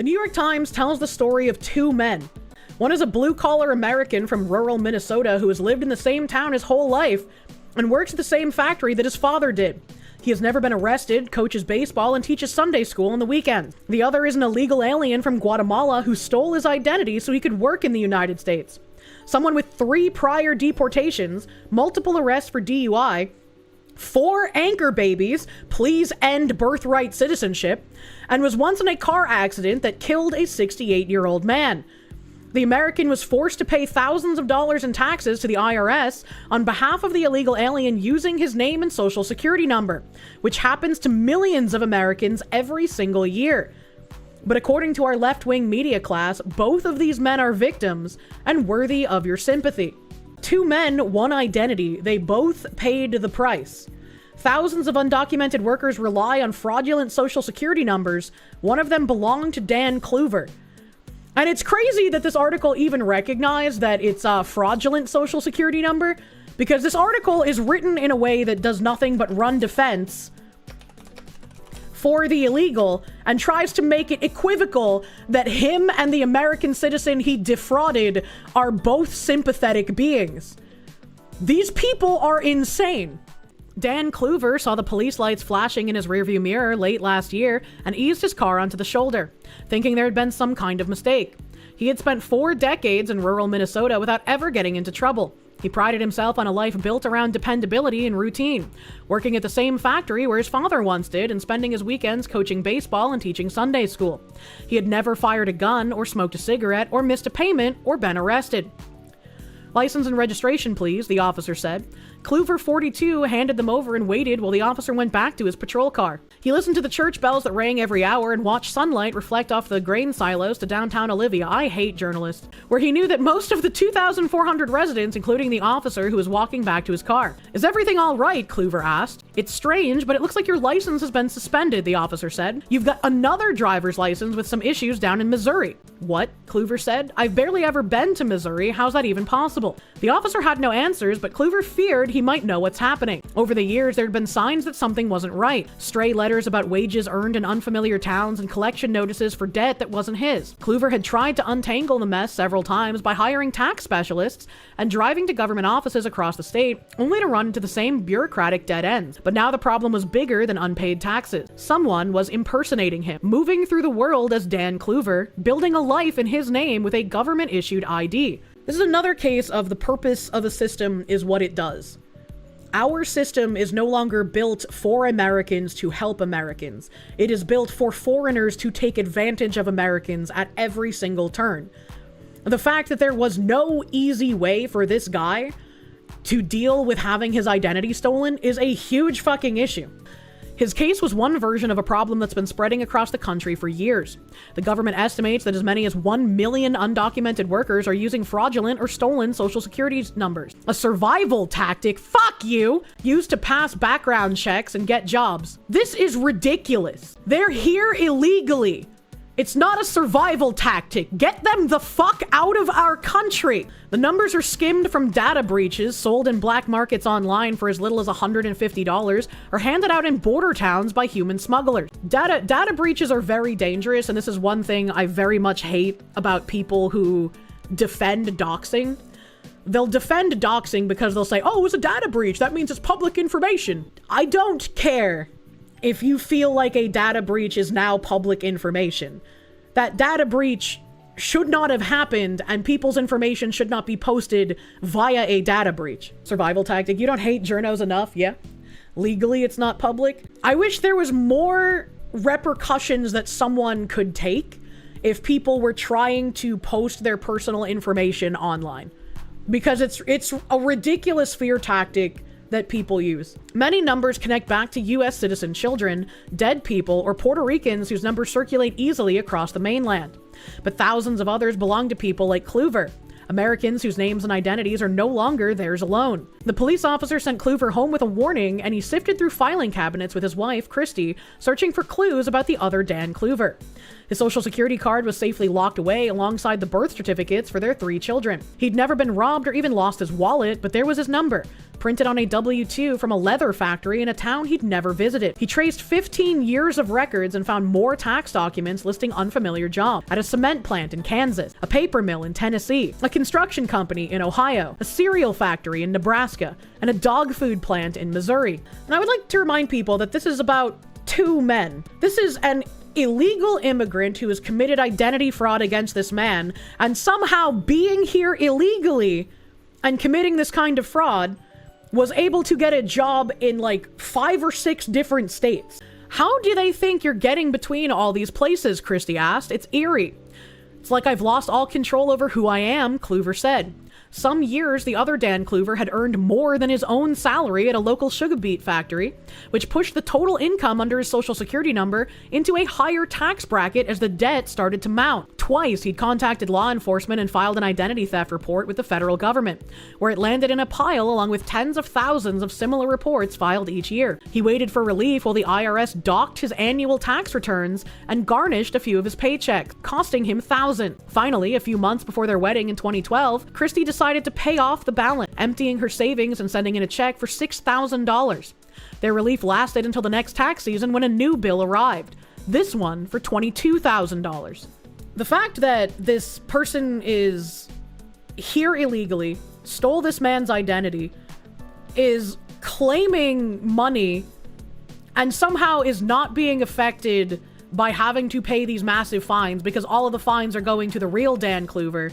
The New York Times tells the story of two men. One is a blue-collar American from rural Minnesota who has lived in the same town his whole life and works at the same factory that his father did. He has never been arrested, coaches baseball, and teaches Sunday school on the weekends. The other is an illegal alien from Guatemala who stole his identity so he could work in the United States. Someone with 3 prior deportations, multiple arrests for DUI, 4 anchor babies, please end birthright citizenship, and was once in a car accident that killed a 68-year-old man. The American was forced to pay thousands of dollars in taxes to the IRS on behalf of the illegal alien using his name and social security number, which happens to millions of Americans every single year. But according to our left-wing media class, both of these men are victims and worthy of your sympathy. 2 men, 1 identity, they both paid the price. Thousands of undocumented workers rely on fraudulent social security numbers. One of them belonged to Dan Kluver. And it's crazy that this article even recognized that it's a fraudulent social security number, because this article is written in a way that does nothing but run defense for the illegal and tries to make it equivocal that him and the American citizen he defrauded are both sympathetic beings. These people are insane. Dan Kluver saw the police lights flashing in his rearview mirror late last year and eased his car onto the shoulder, thinking there had been some kind of mistake. He had spent 4 decades in rural Minnesota without ever getting into trouble. He prided himself on a life built around dependability and routine, working at the same factory where his father once did and spending his weekends coaching baseball and teaching Sunday school. He had never fired a gun or smoked a cigarette or missed a payment or been arrested. "License and registration, please," the officer said. Kluver, 42, handed them over and waited while the officer went back to his patrol car. He listened to the church bells that rang every hour and watched sunlight reflect off the grain silos to downtown Olivia, I hate journalists, where he knew that most of the 2,400 residents, including the officer who was walking back to his car. "Is everything all right?" Kluver asked. "It's strange, but it looks like your license has been suspended," the officer said. "You've got another driver's license with some issues down in Missouri." "What?" Kluver said. "I've barely ever been to Missouri. How's that even possible?" The officer had no answers, but Kluver feared he might know what's happening. Over the years, there had been signs that something wasn't right. Stray letters about wages earned in unfamiliar towns and collection notices for debt that wasn't his. Kluver had tried to untangle the mess several times by hiring tax specialists and driving to government offices across the state, only to run into the same bureaucratic dead ends. But now the problem was bigger than unpaid taxes. Someone was impersonating him, moving through the world as Dan Kluver, building a life in his name with a government-issued ID. This is another case of the purpose of a system is what it does. Our system is no longer built for Americans to help Americans. It is built for foreigners to take advantage of Americans at every single turn. The fact that there was no easy way for this guy to deal with having his identity stolen is a huge fucking issue. His case was one version of a problem that's been spreading across the country for years. The government estimates that as many as 1 million undocumented workers are using fraudulent or stolen social security numbers. A survival tactic, fuck you, used to pass background checks and get jobs. This is ridiculous. They're here illegally. It's not a survival tactic. Get them the fuck out of our country. The numbers are skimmed from data breaches sold in black markets online for as little as $150 or handed out in border towns by human smugglers. Data breaches are very dangerous, and this is one thing I very much hate about people who defend doxing. They'll defend doxing because they'll say, "Oh, it was a data breach. That means it's public information." I don't care if you feel like a data breach is now public information. That data breach should not have happened, and people's information should not be posted via a data breach. Survival tactic. You don't hate journos enough? Yeah. Legally, it's not public. I wish there was more repercussions that someone could take if people were trying to post their personal information online. Because it's a ridiculous fear tactic that people use. Many numbers connect back to US citizen children, dead people, or Puerto Ricans whose numbers circulate easily across the mainland. But thousands of others belong to people like Kluver. Americans whose names and identities are no longer theirs alone. The police officer sent Kluver home with a warning, and he sifted through filing cabinets with his wife, Christy, searching for clues about the other Dan Kluver. His social security card was safely locked away alongside the birth certificates for their 3 children. He'd never been robbed or even lost his wallet, but there was his number, printed on a W-2 from a leather factory in a town he'd never visited. He traced 15 years of records and found more tax documents listing unfamiliar jobs at a cement plant in Kansas, a paper mill in Tennessee, a construction company in Ohio, a cereal factory in Nebraska, and a dog food plant in Missouri. And I would like to remind people that this is about 2 men. This is an illegal immigrant who has committed identity fraud against this man, and somehow being here illegally and committing this kind of fraud was able to get a job in like 5 or 6 different states. How do they think you're getting between all these places? Christy asked. It's eerie. It's like I've lost all control over who I am, Kluver said. Some years, the other Dan Kluver had earned more than his own salary at a local sugar beet factory, which pushed the total income under his social security number into a higher tax bracket as the debt started to mount. Twice, he'd contacted law enforcement and filed an identity theft report with the federal government, where it landed in a pile along with tens of thousands of similar reports filed each year. He waited for relief while the IRS docked his annual tax returns and garnished a few of his paychecks, costing him thousands. Finally, a few months before their wedding in 2012, Christy decided to pay off the balance, emptying her savings and sending in a check for $6,000. Their relief lasted until the next tax season when a new bill arrived, this one for $22,000. The fact that this person is here illegally, stole this man's identity, is claiming money, and somehow is not being affected by having to pay these massive fines because all of the fines are going to the real Dan Kluver,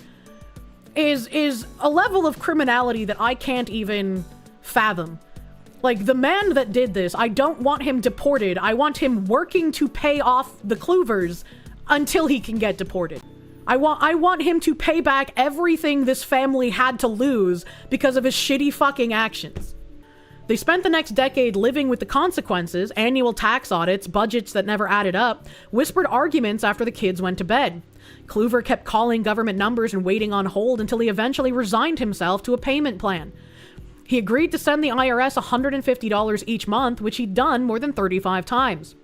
is a level of criminality that I can't even fathom. Like, the man that did this, I don't want him deported. I want him working to pay off the Kluvers until he can get deported. I want him to pay back everything this family had to lose because of his shitty fucking actions. They spent the next decade living with the consequences, annual tax audits, budgets that never added up, whispered arguments after the kids went to bed. Kluver kept calling government numbers and waiting on hold until he eventually resigned himself to a payment plan. He agreed to send the IRS $150 each month, which he'd done more than 35 times.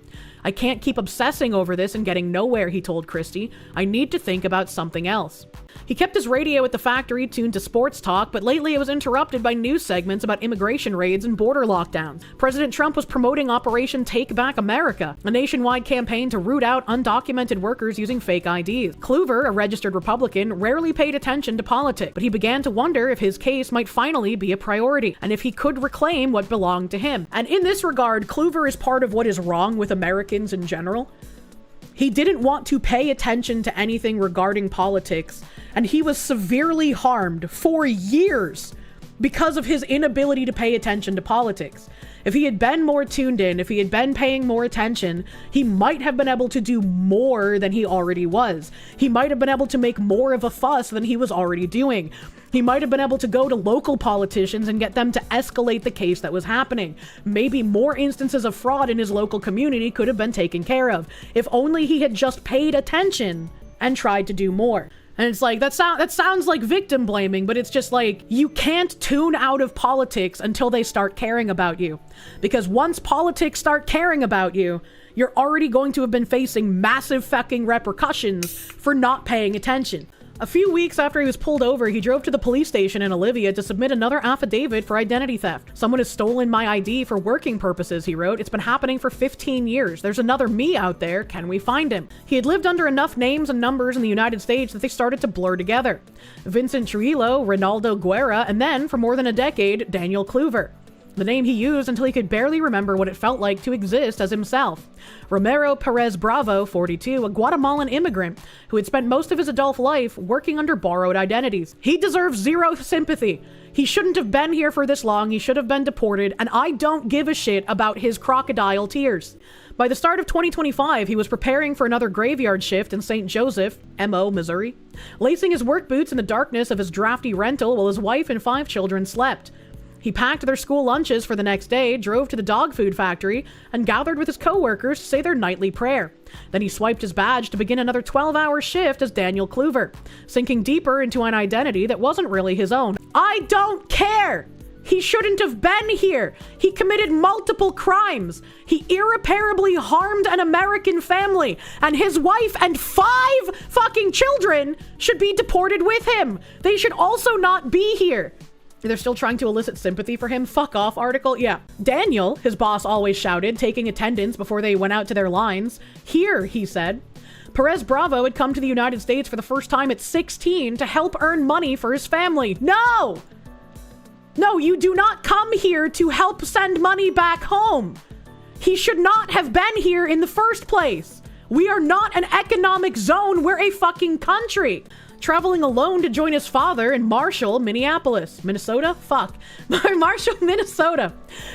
I can't keep obsessing over this and getting nowhere, he told Christy. I need to think about something else. He kept his radio at the factory tuned to sports talk, but lately it was interrupted by news segments about immigration raids and border lockdowns. President Trump was promoting Operation Take Back America, a nationwide campaign to root out undocumented workers using fake IDs. Kluver, a registered Republican, rarely paid attention to politics, but he began to wonder if his case might finally be a priority, and if he could reclaim what belonged to him. And in this regard, Kluver is part of what is wrong with Americans in general. He didn't want to pay attention to anything regarding politics, and he was severely harmed for years because of his inability to pay attention to politics. If he had been more tuned in, if he had been paying more attention, he might have been able to do more than he already was. He might have been able to make more of a fuss than he was already doing. He might have been able to go to local politicians and get them to escalate the case that was happening. Maybe more instances of fraud in his local community could have been taken care of, if only he had just paid attention and tried to do more. And it's like, that sounds like victim blaming, but it's just like, you can't tune out of politics until they start caring about you. Because once politics start caring about you, you're already going to have been facing massive fucking repercussions for not paying attention. A few weeks after he was pulled over, he drove to the police station in Olivia to submit another affidavit for identity theft. Someone has stolen my ID for working purposes, he wrote. It's been happening for 15 years. There's another me out there. Can we find him? He had lived under enough names and numbers in the United States that they started to blur together. Vincent Trujillo, Ronaldo Guerra, and then, for more than a decade, Daniel Kluver. The name he used until he could barely remember what it felt like to exist as himself. Romero Perez Bravo, 42, a Guatemalan immigrant who had spent most of his adult life working under borrowed identities. He deserves zero sympathy. He shouldn't have been here for this long. He should have been deported, and I don't give a shit about his crocodile tears. By the start of 2025, he was preparing for another graveyard shift in St. Joseph, M.O., Missouri, lacing his work boots in the darkness of his drafty rental while his wife and 5 children slept. He packed their school lunches for the next day, drove to the dog food factory, and gathered with his co-workers to say their nightly prayer. Then he swiped his badge to begin another 12-hour shift as Daniel Kluver, sinking deeper into an identity that wasn't really his own. I don't care! He shouldn't have been here. He committed multiple crimes. He irreparably harmed an American family, and his wife and 5 fucking children should be deported with him. They should also not be here. They're still trying to elicit sympathy for him. Fuck off article. Yeah. Daniel, his boss always shouted, taking attendance before they went out to their lines. Here, he said. Perez Bravo had come to the United States for the first time at 16 to help earn money for his family. No! No, you do not come here to help send money back home. He should not have been here in the first place. We are not an economic zone. We're a fucking country. Traveling alone to join his father in Marshall, Minnesota? Fuck. Marshall, Minnesota.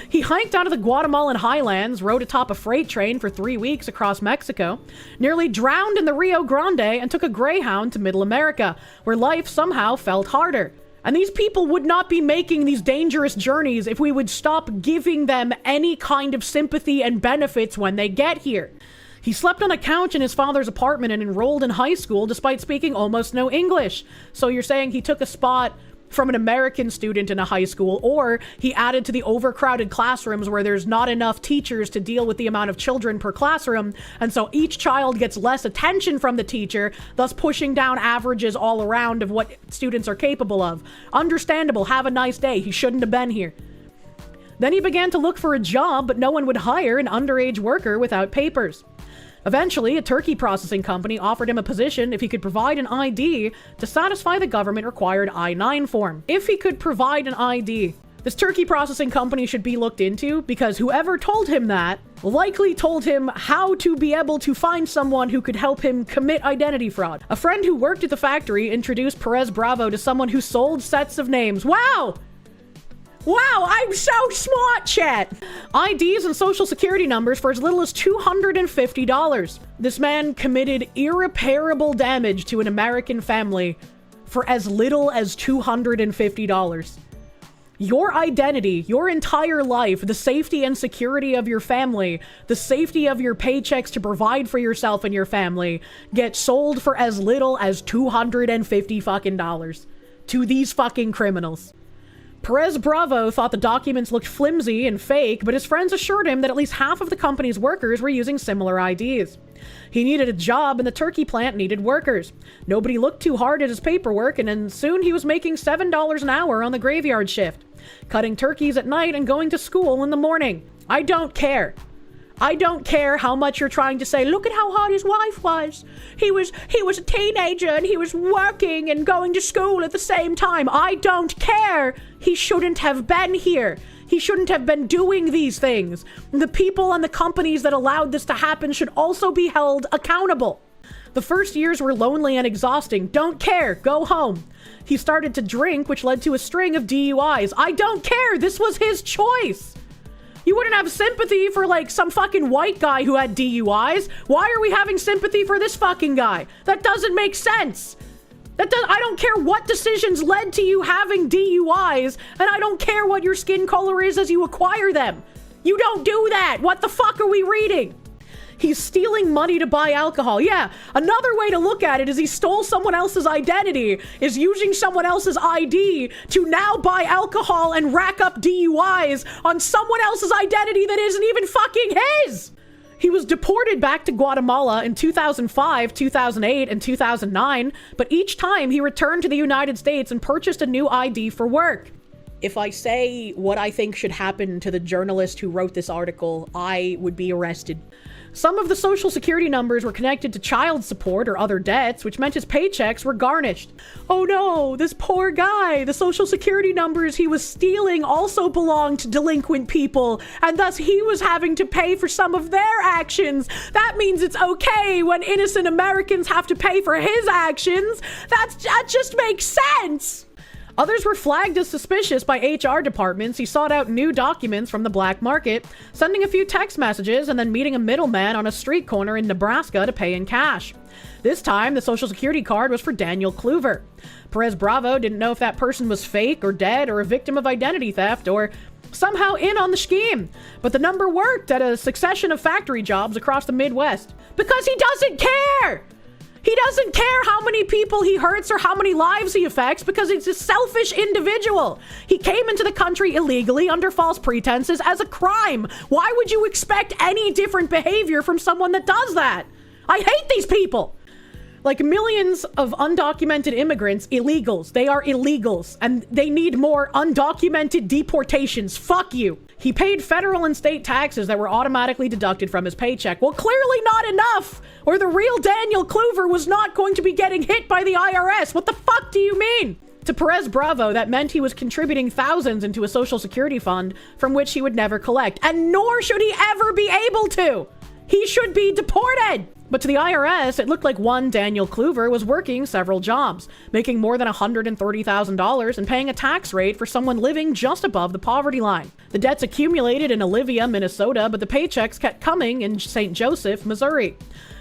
He hiked out of the Guatemalan highlands, rode atop a freight train for 3 weeks across Mexico, nearly drowned in the Rio Grande, and took a Greyhound to Middle America, where life somehow felt harder. And these people would not be making these dangerous journeys if we would stop giving them any kind of sympathy and benefits when they get here. He slept on a couch in his father's apartment and enrolled in high school despite speaking almost no English. So you're saying he took a spot from an American student in a high school, or he added to the overcrowded classrooms where there's not enough teachers to deal with the amount of children per classroom, and so each child gets less attention from the teacher, thus pushing down averages all around of what students are capable of. Understandable. Have a nice day. He shouldn't have been here. Then he began to look for a job, but no one would hire an underage worker without papers. Eventually, a turkey processing company offered him a position if he could provide an ID to satisfy the government-required I-9 form. If he could provide an ID. This turkey processing company should be looked into because whoever told him that likely told him how to be able to find someone who could help him commit identity fraud. A friend who worked at the factory introduced Perez Bravo to someone who sold sets of names. Wow! Wow, I'm so smart, chat! IDs and social security numbers for as little as $250. This man committed irreparable damage to an American family for as little as $250. Your identity, your entire life, the safety and security of your family, the safety of your paychecks to provide for yourself and your family, get sold for as little as $250 fucking dollars to these fucking criminals. Perez Bravo thought the documents looked flimsy and fake, but his friends assured him that at least half of the company's workers were using similar IDs. He needed a job and the turkey plant needed workers. Nobody looked too hard at his paperwork, and then soon he was making $7 an hour on the graveyard shift, cutting turkeys at night and going to school in the morning. I don't care. I don't care how much you're trying to say, look at how hard his wife was. He was a teenager and he was working and going to school at the same time. I don't care. He shouldn't have been here. He shouldn't have been doing these things. The people and the companies that allowed this to happen should also be held accountable. The first years were lonely and exhausting. Don't care. Go home. He started to drink, which led to a string of DUIs. I don't care. This was his choice. You wouldn't have sympathy for, like, some fucking white guy who had DUIs. Why are we having sympathy for this fucking guy? That doesn't make sense. I don't care what decisions led to you having DUIs, and I don't care what your skin color is as you acquire them. You don't do that. What the fuck are we reading? He's stealing money to buy alcohol. Yeah, another way to look at it is he stole someone else's identity, is using someone else's ID to now buy alcohol and rack up DUIs on someone else's identity that isn't even fucking his. He was deported back to Guatemala in 2005, 2008, and 2009, but each time he returned to the United States and purchased a new ID for work. If I say what I think should happen to the journalist who wrote this article, I would be arrested. Some of the social security numbers were connected to child support or other debts, which meant his paychecks were garnished. Oh no, this poor guy. The social security numbers he was stealing also belonged to delinquent people, and thus he was having to pay for some of their actions. That means it's okay when innocent Americans have to pay for his actions. That just makes sense. Others were flagged as suspicious by HR departments. He sought out new documents from the black market, sending a few text messages and then meeting a middleman on a street corner in Nebraska to pay in cash. This time, the social security card was for Daniel Kluver. Perez Bravo didn't know if that person was fake or dead or a victim of identity theft or somehow in on the scheme, but the number worked at a succession of factory jobs across the Midwest. Because he doesn't care! He doesn't care how many people he hurts or how many lives he affects because he's a selfish individual. He came into the country illegally under false pretenses as a crime. Why would you expect any different behavior from someone that does that? I hate these people. Like millions of undocumented immigrants, illegals. They are illegals and they need more undocumented deportations. Fuck you. He paid federal and state taxes that were automatically deducted from his paycheck. Well, clearly not enough, or the real Daniel Kluver was not going to be getting hit by the IRS. What the fuck do you mean? To Perez Bravo, that meant he was contributing thousands into a social security fund from which he would never collect, and nor should he ever be able to. He should be deported. But to the IRS, it looked like one Daniel Kluver was working several jobs, making more than $130,000 and paying a tax rate for someone living just above the poverty line. The debts accumulated in Olivia, Minnesota, but the paychecks kept coming in St. Joseph, Missouri.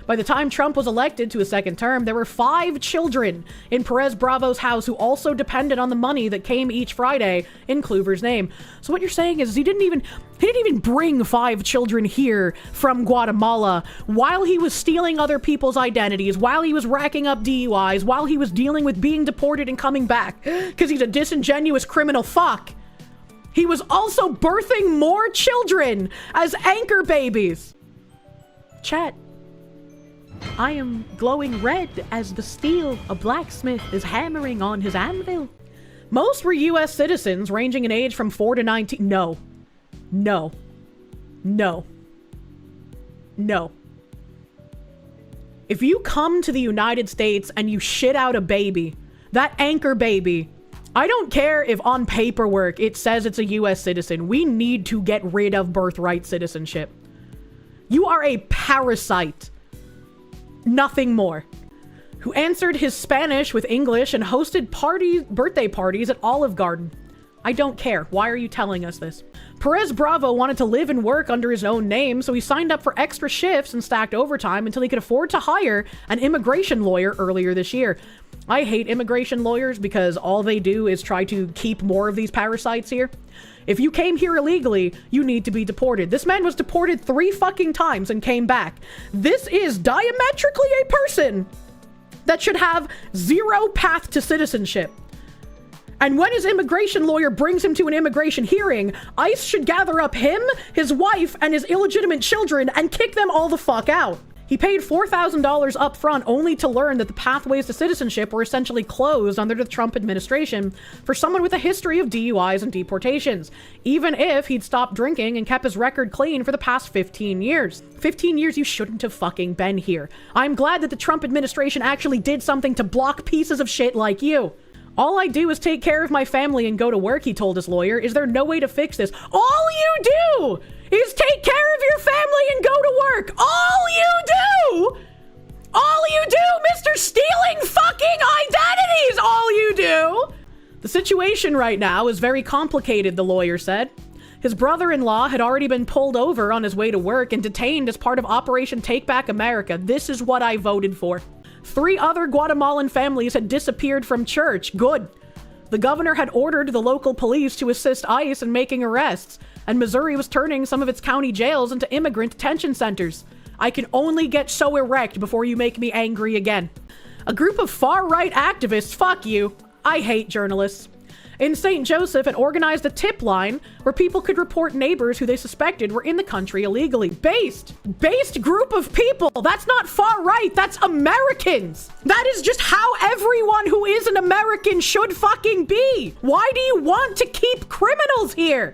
By the time Trump was elected to a second term, there were 5 children in Perez Bravo's house who also depended on the money that came each Friday in Kluver's name. So what you're saying is he didn't even bring 5 children here from Guatemala while he was stealing other people's identities, while he was racking up DUIs, while he was dealing with being deported and coming back because he's a disingenuous criminal fuck. He was also birthing more children as anchor babies. Chat. I am glowing red as the steel a blacksmith is hammering on his anvil. Most were U.S. citizens ranging in age from 4 to 19. No. No. No. No. If you come to the United States and you shit out a baby, that anchor baby, I don't care if on paperwork it says it's a U.S. citizen. We need to get rid of birthright citizenship. You are a parasite. Nothing more. Who answered his Spanish with English and hosted birthday parties at Olive Garden. I don't care. Why are you telling us this? Perez Bravo wanted to live and work under his own name, so he signed up for extra shifts and stacked overtime until he could afford to hire an immigration lawyer earlier this year. I hate immigration lawyers because all they do is try to keep more of these parasites here. If you came here illegally, you need to be deported. This man was deported 3 fucking times and came back. This is diametrically a person that should have 0 path to citizenship. And when his immigration lawyer brings him to an immigration hearing, ICE should gather up him, his wife, and his illegitimate children and kick them all the fuck out. He paid $4,000 up front only to learn that the pathways to citizenship were essentially closed under the Trump administration for someone with a history of DUIs and deportations, even if he'd stopped drinking and kept his record clean for the past 15 years. 15 years you shouldn't have fucking been here. I'm glad that the Trump administration actually did something to block pieces of shit like you. All I do is take care of my family and go to work, he told his lawyer. Is there no way to fix this? All you do is take care of your family and go to work. All you do, Mr. Stealing fucking identities, all you do. The situation right now is very complicated, the lawyer said. His brother-in-law had already been pulled over on his way to work and detained as part of Operation Take Back America. This is what I voted for. 3 other Guatemalan families had disappeared from church. Good. The governor had ordered the local police to assist ICE in making arrests, and Missouri was turning some of its county jails into immigrant detention centers. I can only get so erect before you make me angry again. A group of far-right activists, fuck you. I hate journalists. In St. Joseph, it organized a tip line where people could report neighbors who they suspected were in the country illegally. Based group of people. That's not far right. That's Americans. That is just how everyone who is an American should fucking be. Why do you want to keep criminals here?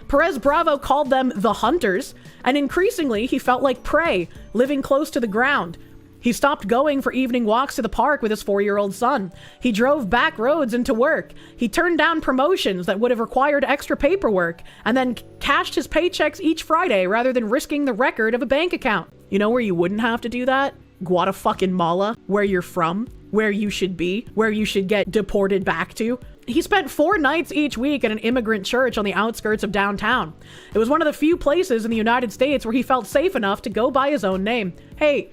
Perez Bravo called them the hunters, and increasingly he felt like prey, living close to the ground. He stopped going for evening walks to the park with his 4-year-old son. He drove back roads into work. He turned down promotions that would have required extra paperwork, and then cashed his paychecks each Friday rather than risking the record of a bank account. You know where you wouldn't have to do that? Guatemala, where you're from, where you should be, where you should get deported back to. He spent 4 nights each week at an immigrant church on the outskirts of downtown. It was one of the few places in the United States where he felt safe enough to go by his own name. Hey,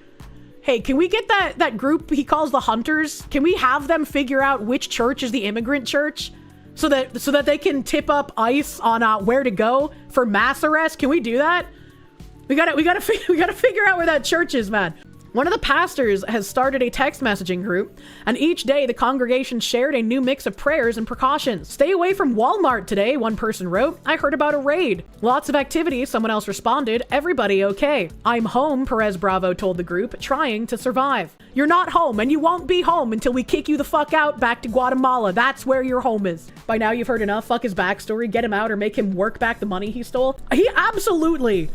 can we get that group he calls the Hunters? Can we have them figure out which church is the immigrant church? So that they can tip up ICE on where to go for mass arrest? Can we do that? We gotta figure out where that church is, man. One of the pastors has started a text messaging group, and each day the congregation shared a new mix of prayers and precautions. Stay away from Walmart today, one person wrote. I heard about a raid. Lots of activity, someone else responded. Everybody okay. I'm home, Perez Bravo told the group, trying to survive. You're not home, and you won't be home until we kick you the fuck out back to Guatemala. That's where your home is. By now you've heard enough. Fuck his backstory. Get him out or make him work back the money he stole. He absolutely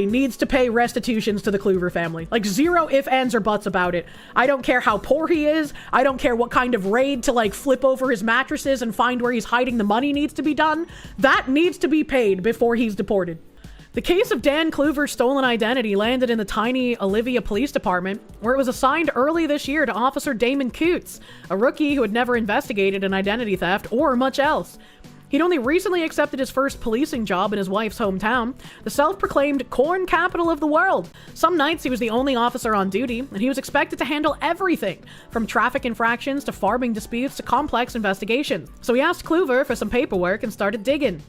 needs to pay restitutions to the Kluver family. Like, zero ifs, ands, or buts about it. I don't care how poor he is. I don't care what kind of raid to, like, flip over his mattresses and find where he's hiding the money needs to be done. That needs to be paid before he's deported. The case of Dan Kluver's stolen identity landed in the tiny Olivia Police Department, where it was assigned early this year to Officer Damon Coots, a rookie who had never investigated an identity theft or much else. He'd only recently accepted his first policing job in his wife's hometown, the self-proclaimed corn capital of the world. Some nights he was the only officer on duty, and he was expected to handle everything, from traffic infractions to farming disputes to complex investigations. So he asked Kluver for some paperwork and started digging.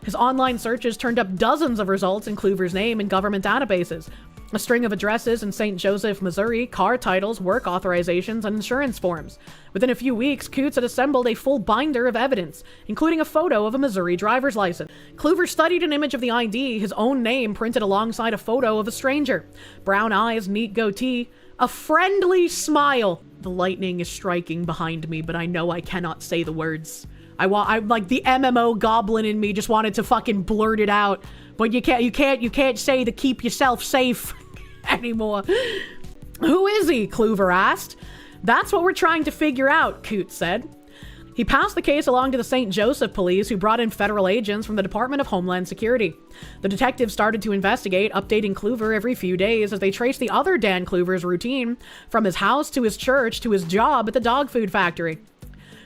His online searches turned up dozens of results in Kluver's name in government databases. A string of addresses in St. Joseph, Missouri, car titles, work authorizations, and insurance forms. Within a few weeks, Coots had assembled a full binder of evidence, including a photo of a Missouri driver's license. Kluver studied an image of the ID, his own name printed alongside a photo of a stranger. Brown eyes, neat goatee, a friendly smile. The lightning is striking behind me, but I know I cannot say the words. I'm like the MMO goblin in me just wanted to fucking blurt it out. But you can't say to keep yourself safe anymore. Who is he? Kluver asked. That's what we're trying to figure out, Coots said. He passed the case along to the St. Joseph police, who brought in federal agents from the Department of Homeland Security. The detectives started to investigate, updating Kluver every few days as they traced the other Dan Kluver's routine, from his house to his church to his job at the dog food factory.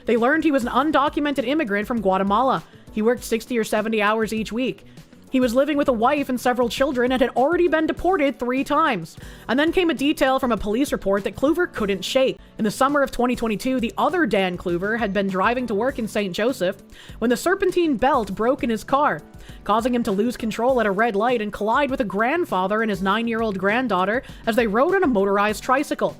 They learned he was an undocumented immigrant from Guatemala. He worked 60 or 70 hours each week. He was living with a wife and several children and had already been deported 3 times. And then came a detail from a police report that Kluver couldn't shake. In the summer of 2022, the other Dan Kluver had been driving to work in St. Joseph when the serpentine belt broke in his car, causing him to lose control at a red light and collide with a grandfather and his 9-year-old granddaughter as they rode on a motorized tricycle.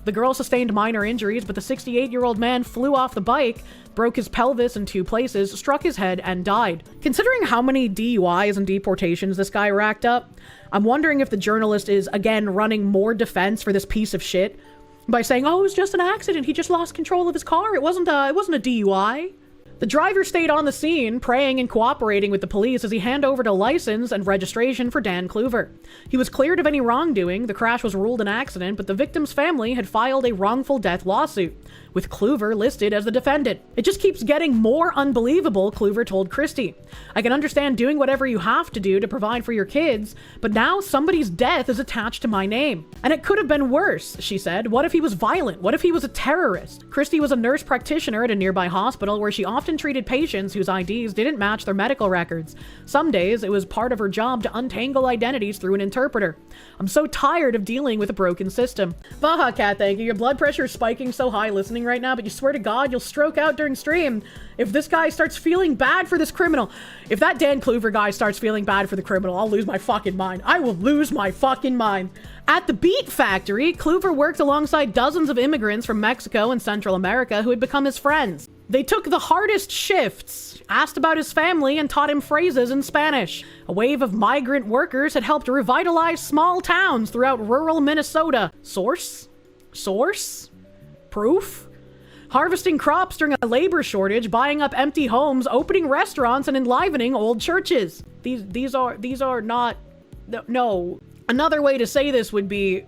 The girl sustained minor injuries, but the 68-year-old man flew off the bike, broke his pelvis in 2 places, struck his head, and died. Considering how many DUIs and deportations this guy racked up, I'm wondering if the journalist is, again, running more defense for this piece of shit by saying, oh, it was just an accident. He just lost control of his car. It wasn't a DUI. The driver stayed on the scene, praying and cooperating with the police as he handed over a license and registration for Dan Kluver. He was cleared of any wrongdoing. The crash was ruled an accident, but the victim's family had filed a wrongful death lawsuit, with Kluver listed as the defendant. It just keeps getting more unbelievable, Kluver told Christie. I can understand doing whatever you have to do to provide for your kids, but now somebody's death is attached to my name. And it could have been worse, she said. What if he was violent? What if he was a terrorist? Christie was a nurse practitioner at a nearby hospital where she often treated patients whose IDs didn't match their medical records. Some days, it was part of her job to untangle identities through an interpreter. I'm so tired of dealing with a broken system. Baja Cat, thank you. Your blood pressure is spiking so high listening right now, but you swear to God you'll stroke out during stream if this guy starts feeling bad for this criminal. If that Dan Kluver guy starts feeling bad for the criminal, I'll lose my fucking mind. I will lose my fucking mind. At the Beet Factory, Kluver worked alongside dozens of immigrants from Mexico and Central America who had become his friends. They took the hardest shifts, asked about his family, and taught him phrases in Spanish. A wave of migrant workers had helped revitalize small towns throughout rural Minnesota. Source? Proof? Harvesting crops during a labor shortage, buying up empty homes, opening restaurants, and enlivening old churches. These are not... No. Another way to say this would be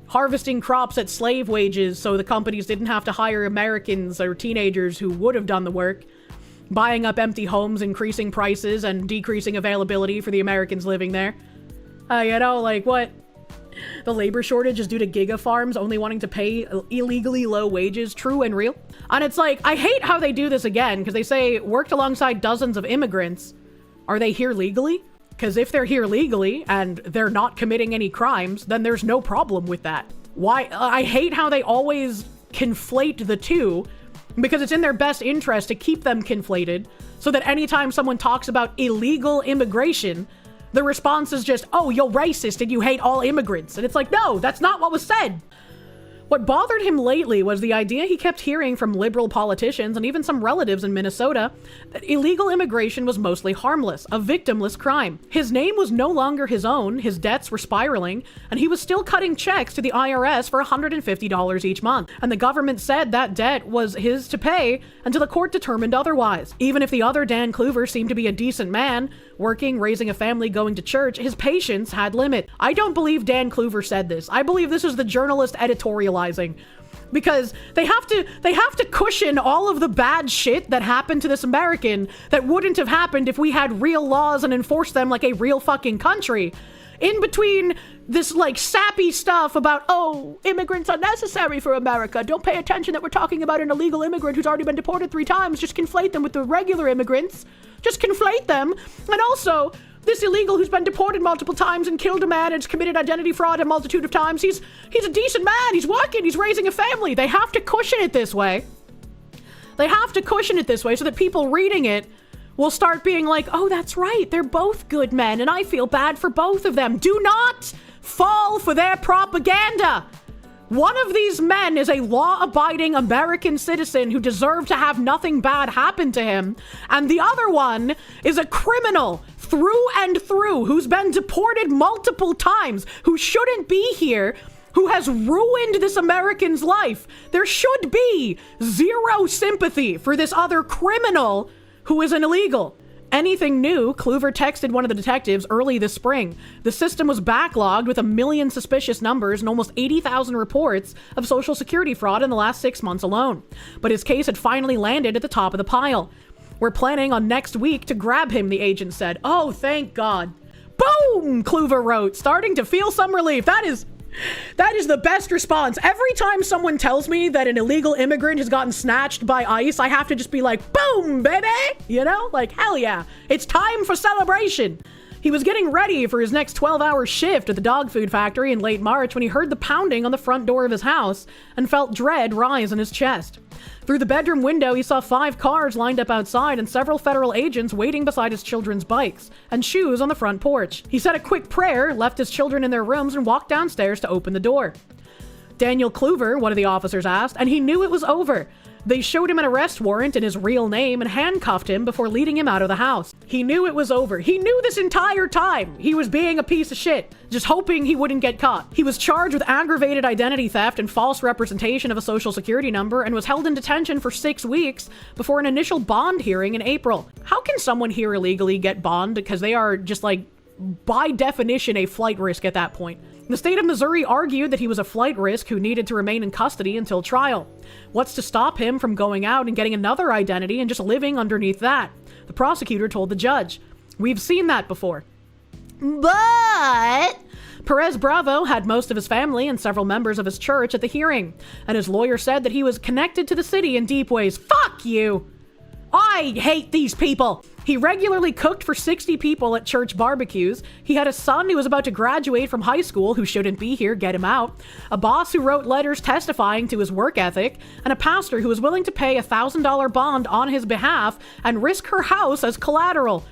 harvesting crops at slave wages so the companies didn't have to hire Americans or teenagers who would have done the work. Buying up empty homes, increasing prices, and decreasing availability for the Americans living there. Like, what? The labor shortage is due to giga farms only wanting to pay illegally low wages, true and real. And it's like, I hate how they do this again, because they say worked alongside dozens of immigrants. Are they here legally? Because if they're here legally and they're not committing any crimes, then there's no problem with that. Why? I hate how they always conflate the two, because it's in their best interest to keep them conflated, so that anytime someone talks about illegal immigration, the response is just, oh, you're racist and you hate all immigrants. And it's like, no, that's not what was said. What bothered him lately was the idea he kept hearing from liberal politicians and even some relatives in Minnesota that illegal immigration was mostly harmless, a victimless crime. His name was no longer his own, his debts were spiraling, and he was still cutting checks to the IRS for $150 each month. And the government said that debt was his to pay until the court determined otherwise. Even if the other Dan Kluver seemed to be a decent man, working, raising a family, going to church, his patience had limit. I don't believe Dan Kluver said this. I believe this is the journalist editorializing, because they have to cushion all of the bad shit that happened to this American that wouldn't have happened if we had real laws and enforced them like a real fucking country. In between this like sappy stuff about, oh, immigrants are necessary for America. Don't pay attention that we're talking about an illegal immigrant who's already been deported 3 times. Just conflate them with the regular immigrants. Just conflate them. And also, this illegal who's been deported multiple times and killed a man and has committed identity fraud a multitude of times. He's a decent man. He's working. He's raising a family. They have to cushion it this way. They have to cushion it this way so that people reading it will start being like, oh, that's right. They're both good men and I feel bad for both of them. Do not fall for their propaganda. One of these men is a law-abiding American citizen who deserved to have nothing bad happen to him. And the other one is a criminal through and through who's been deported multiple times, who shouldn't be here, who has ruined this American's life. There should be zero sympathy for this other criminal who is an illegal. Anything new, Kluver texted one of the detectives early this spring. The system was backlogged with 1 million suspicious numbers and almost 80,000 reports of Social Security fraud in the last 6 months alone. But his case had finally landed at the top of the pile. We're planning on next week to grab him, the agent said. Oh, thank God. Boom, Kluver wrote, starting to feel some relief. That is the best response. Every time someone tells me that an illegal immigrant has gotten snatched by ICE, I have to just be like, boom, baby! You know? Like, hell yeah. It's time for celebration. He was getting ready for his next 12-hour shift at the dog food factory in late March when he heard the pounding on the front door of his house and felt dread rise in his chest. Through the bedroom window, he saw 5 cars lined up outside and several federal agents waiting beside his children's bikes and shoes on the front porch. He said a quick prayer, left his children in their rooms, and walked downstairs to open the door. Daniel Kluver, one of the officers asked, and he knew it was over. They showed him an arrest warrant in his real name and handcuffed him before leading him out of the house. He knew it was over. He knew this entire time he was being a piece of shit, just hoping he wouldn't get caught. He was charged with aggravated identity theft and false representation of a social security number and was held in detention for 6 weeks before an initial bond hearing in April. How can someone here illegally get bond? Because they are just like, by definition, a flight risk at that point. The state of Missouri argued that he was a flight risk who needed to remain in custody until trial. What's to stop him from going out and getting another identity and just living underneath that? The prosecutor told the judge. We've seen that before. But Perez Bravo had most of his family and several members of his church at the hearing, and his lawyer said that he was connected to the city in deep ways. Fuck you! I hate these people! He regularly cooked for 60 people at church barbecues. He had a son who was about to graduate from high school who shouldn't be here, get him out. A boss who wrote letters testifying to his work ethic. And a pastor who was willing to pay $1,000 bond on his behalf and risk her house as collateral.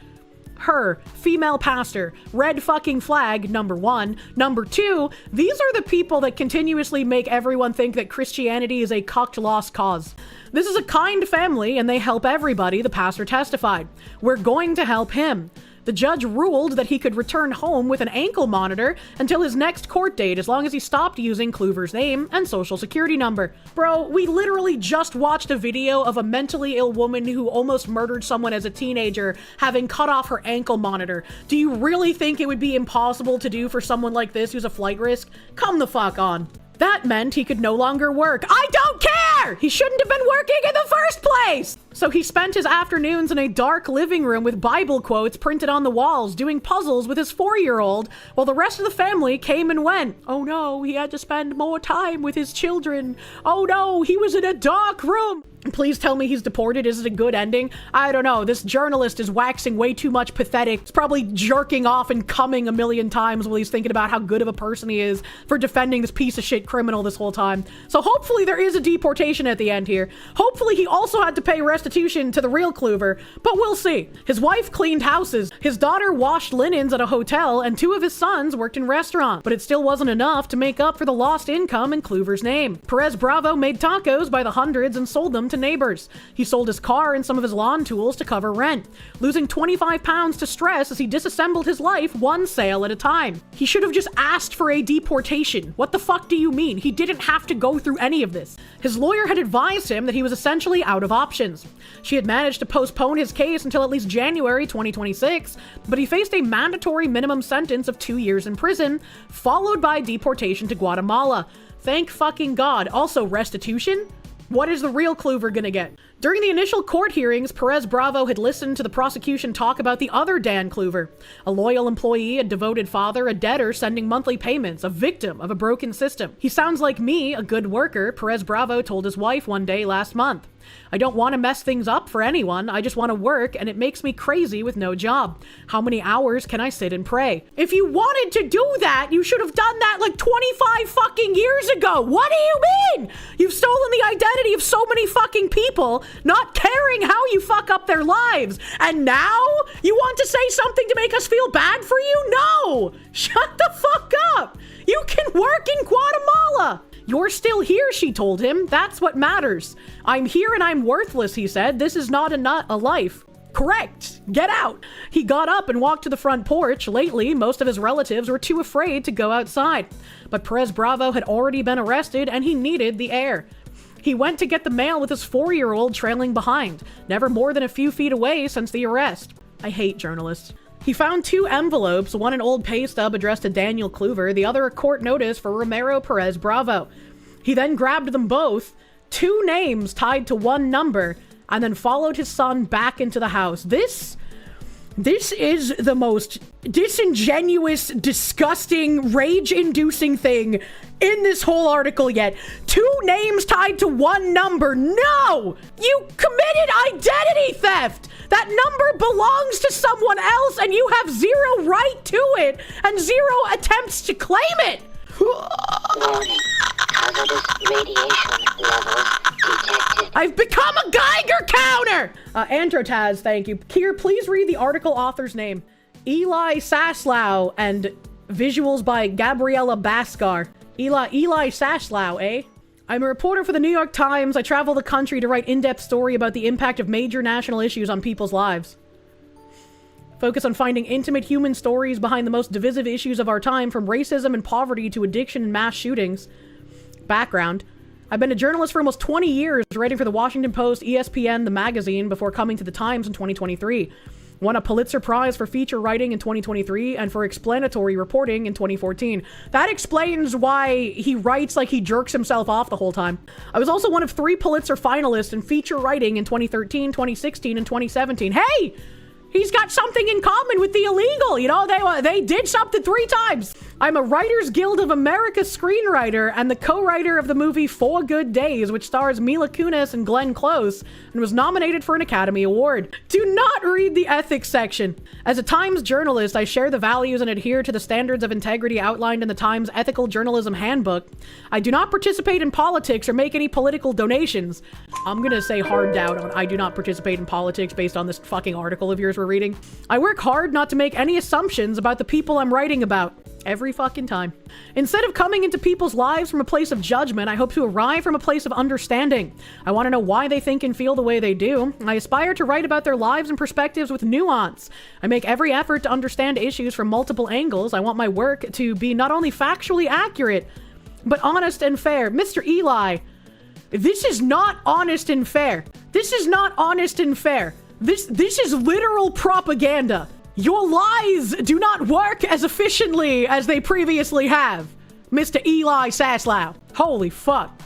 Her, female pastor, red fucking flag, number 1. Number 2, these are the people that continuously make everyone think that Christianity is a cucked lost cause. This is a kind family and they help everybody, the pastor testified. We're going to help him. The judge ruled that he could return home with an ankle monitor until his next court date, as long as he stopped using Kluver's name and social security number. Bro, we literally just watched a video of a mentally ill woman who almost murdered someone as a teenager having cut off her ankle monitor. Do you really think it would be impossible to do for someone like this who's a flight risk? Come the fuck on. That meant he could no longer work. I don't care! He shouldn't have been working in the first place! So he spent his afternoons in a dark living room with Bible quotes printed on the walls, doing puzzles with his 4-year-old, while the rest of the family came and went. Oh no, he had to spend more time with his children. Oh no, he was in a dark room. Please tell me he's deported. Is it a good ending? I don't know. This journalist is waxing way too much pathetic. He's probably jerking off and coming a million times while he's thinking about how good of a person he is for defending this piece of shit criminal this whole time. So hopefully there is a deportation at the end here. Hopefully he also had to pay restitution to the real Kluver, but we'll see. His wife cleaned houses, his daughter washed linens at a hotel, and 2 of his sons worked in restaurants. But it still wasn't enough to make up for the lost income in Kluver's name. Perez Bravo made tacos by the hundreds and sold them to neighbors. He sold his car and some of his lawn tools to cover rent, losing 25 pounds to stress as he disassembled his life one sale at a time. He should have just asked for a deportation. What the fuck do you mean? He didn't have to go through any of this. His lawyer had advised him that he was essentially out of options. She had managed to postpone his case until at least January 2026, but he faced a mandatory minimum sentence of 2 years in prison, followed by deportation to Guatemala. Thank fucking God. Also, restitution? What is the real Kluver gonna get? During the initial court hearings, Perez Bravo had listened to the prosecution talk about the other Dan Kluver, a loyal employee, a devoted father, a debtor sending monthly payments, a victim of a broken system. He sounds like me, a good worker, Perez Bravo told his wife one day last month. I don't want to mess things up for anyone. I just want to work, and it makes me crazy with no job. How many hours can I sit and pray? If you wanted to do that, you should have done that like 25 fucking years ago. What do you mean? You've stolen the identity of so many fucking people, not caring how you fuck up their lives. And now you want to say something to make us feel bad for you? No! Shut the fuck up! You can work in Guatemala! You're still here, she told him. That's what matters. I'm here and I'm worthless, he said. This is not a life. Correct. Get out. He got up and walked to the front porch. Lately, most of his relatives were too afraid to go outside. But Perez Bravo had already been arrested and he needed the air. He went to get the mail with his 4-year-old trailing behind, never more than a few feet away since the arrest. I hate journalists. He found 2 envelopes, one an old pay stub addressed to Daniel Kluver, the other a court notice for Romero Perez Bravo. He then grabbed them both, 2 names tied to 1 number, and then followed his son back into the house. This is the most disingenuous, disgusting, rage-inducing thing in this whole article yet. 2 names tied to 1 number. No! You committed identity theft! That number belongs to someone else and you have 0 right to it and 0 attempts to claim it! Warning. Hazardous radiation levels detected. I've become a Geiger counter! Androtaz, thank you. Kier, please read the article author's name. Eli Saslow and visuals by Gabriella Baskar. Eli Saslow, eh? I'm a reporter for the New York Times. I travel the country to write in-depth story about the impact of major national issues on people's lives. Focus on finding intimate human stories behind the most divisive issues of our time, from racism and poverty to addiction and mass shootings. Background. I've been a journalist for almost 20 years, writing for the Washington Post, ESPN, the magazine, before coming to the Times in 2023. Won a Pulitzer Prize for feature writing in 2023 and for explanatory reporting in 2014. That explains why he writes like he jerks himself off the whole time. I was also one of 3 Pulitzer finalists in feature writing in 2013, 2016, and 2017. Hey! He's got something in common with the illegal. You know, they did something 3 times. I'm a Writers Guild of America screenwriter and the co-writer of the movie 4 Good Days, which stars Mila Kunis and Glenn Close, and was nominated for an Academy Award. Do not read the ethics section. As a Times journalist, I share the values and adhere to the standards of integrity outlined in the Times Ethical Journalism Handbook. I do not participate in politics or make any political donations. I'm gonna say hard doubt on I do not participate in politics based on this fucking article of yours we're reading. I work hard not to make any assumptions about the people I'm writing about. Every fucking time. Instead of coming into people's lives from a place of judgment, I hope to arrive from a place of understanding. I want to know why they think and feel the way they do. I aspire to write about their lives and perspectives with nuance. I make every effort to understand issues from multiple angles. I want my work to be not only factually accurate, but honest and fair. Mr. Eli, this is not honest and fair. This is not honest and fair. This is literal propaganda. Your lies do not work as efficiently as they previously have. Mr. Eli Saslow. Holy fuck.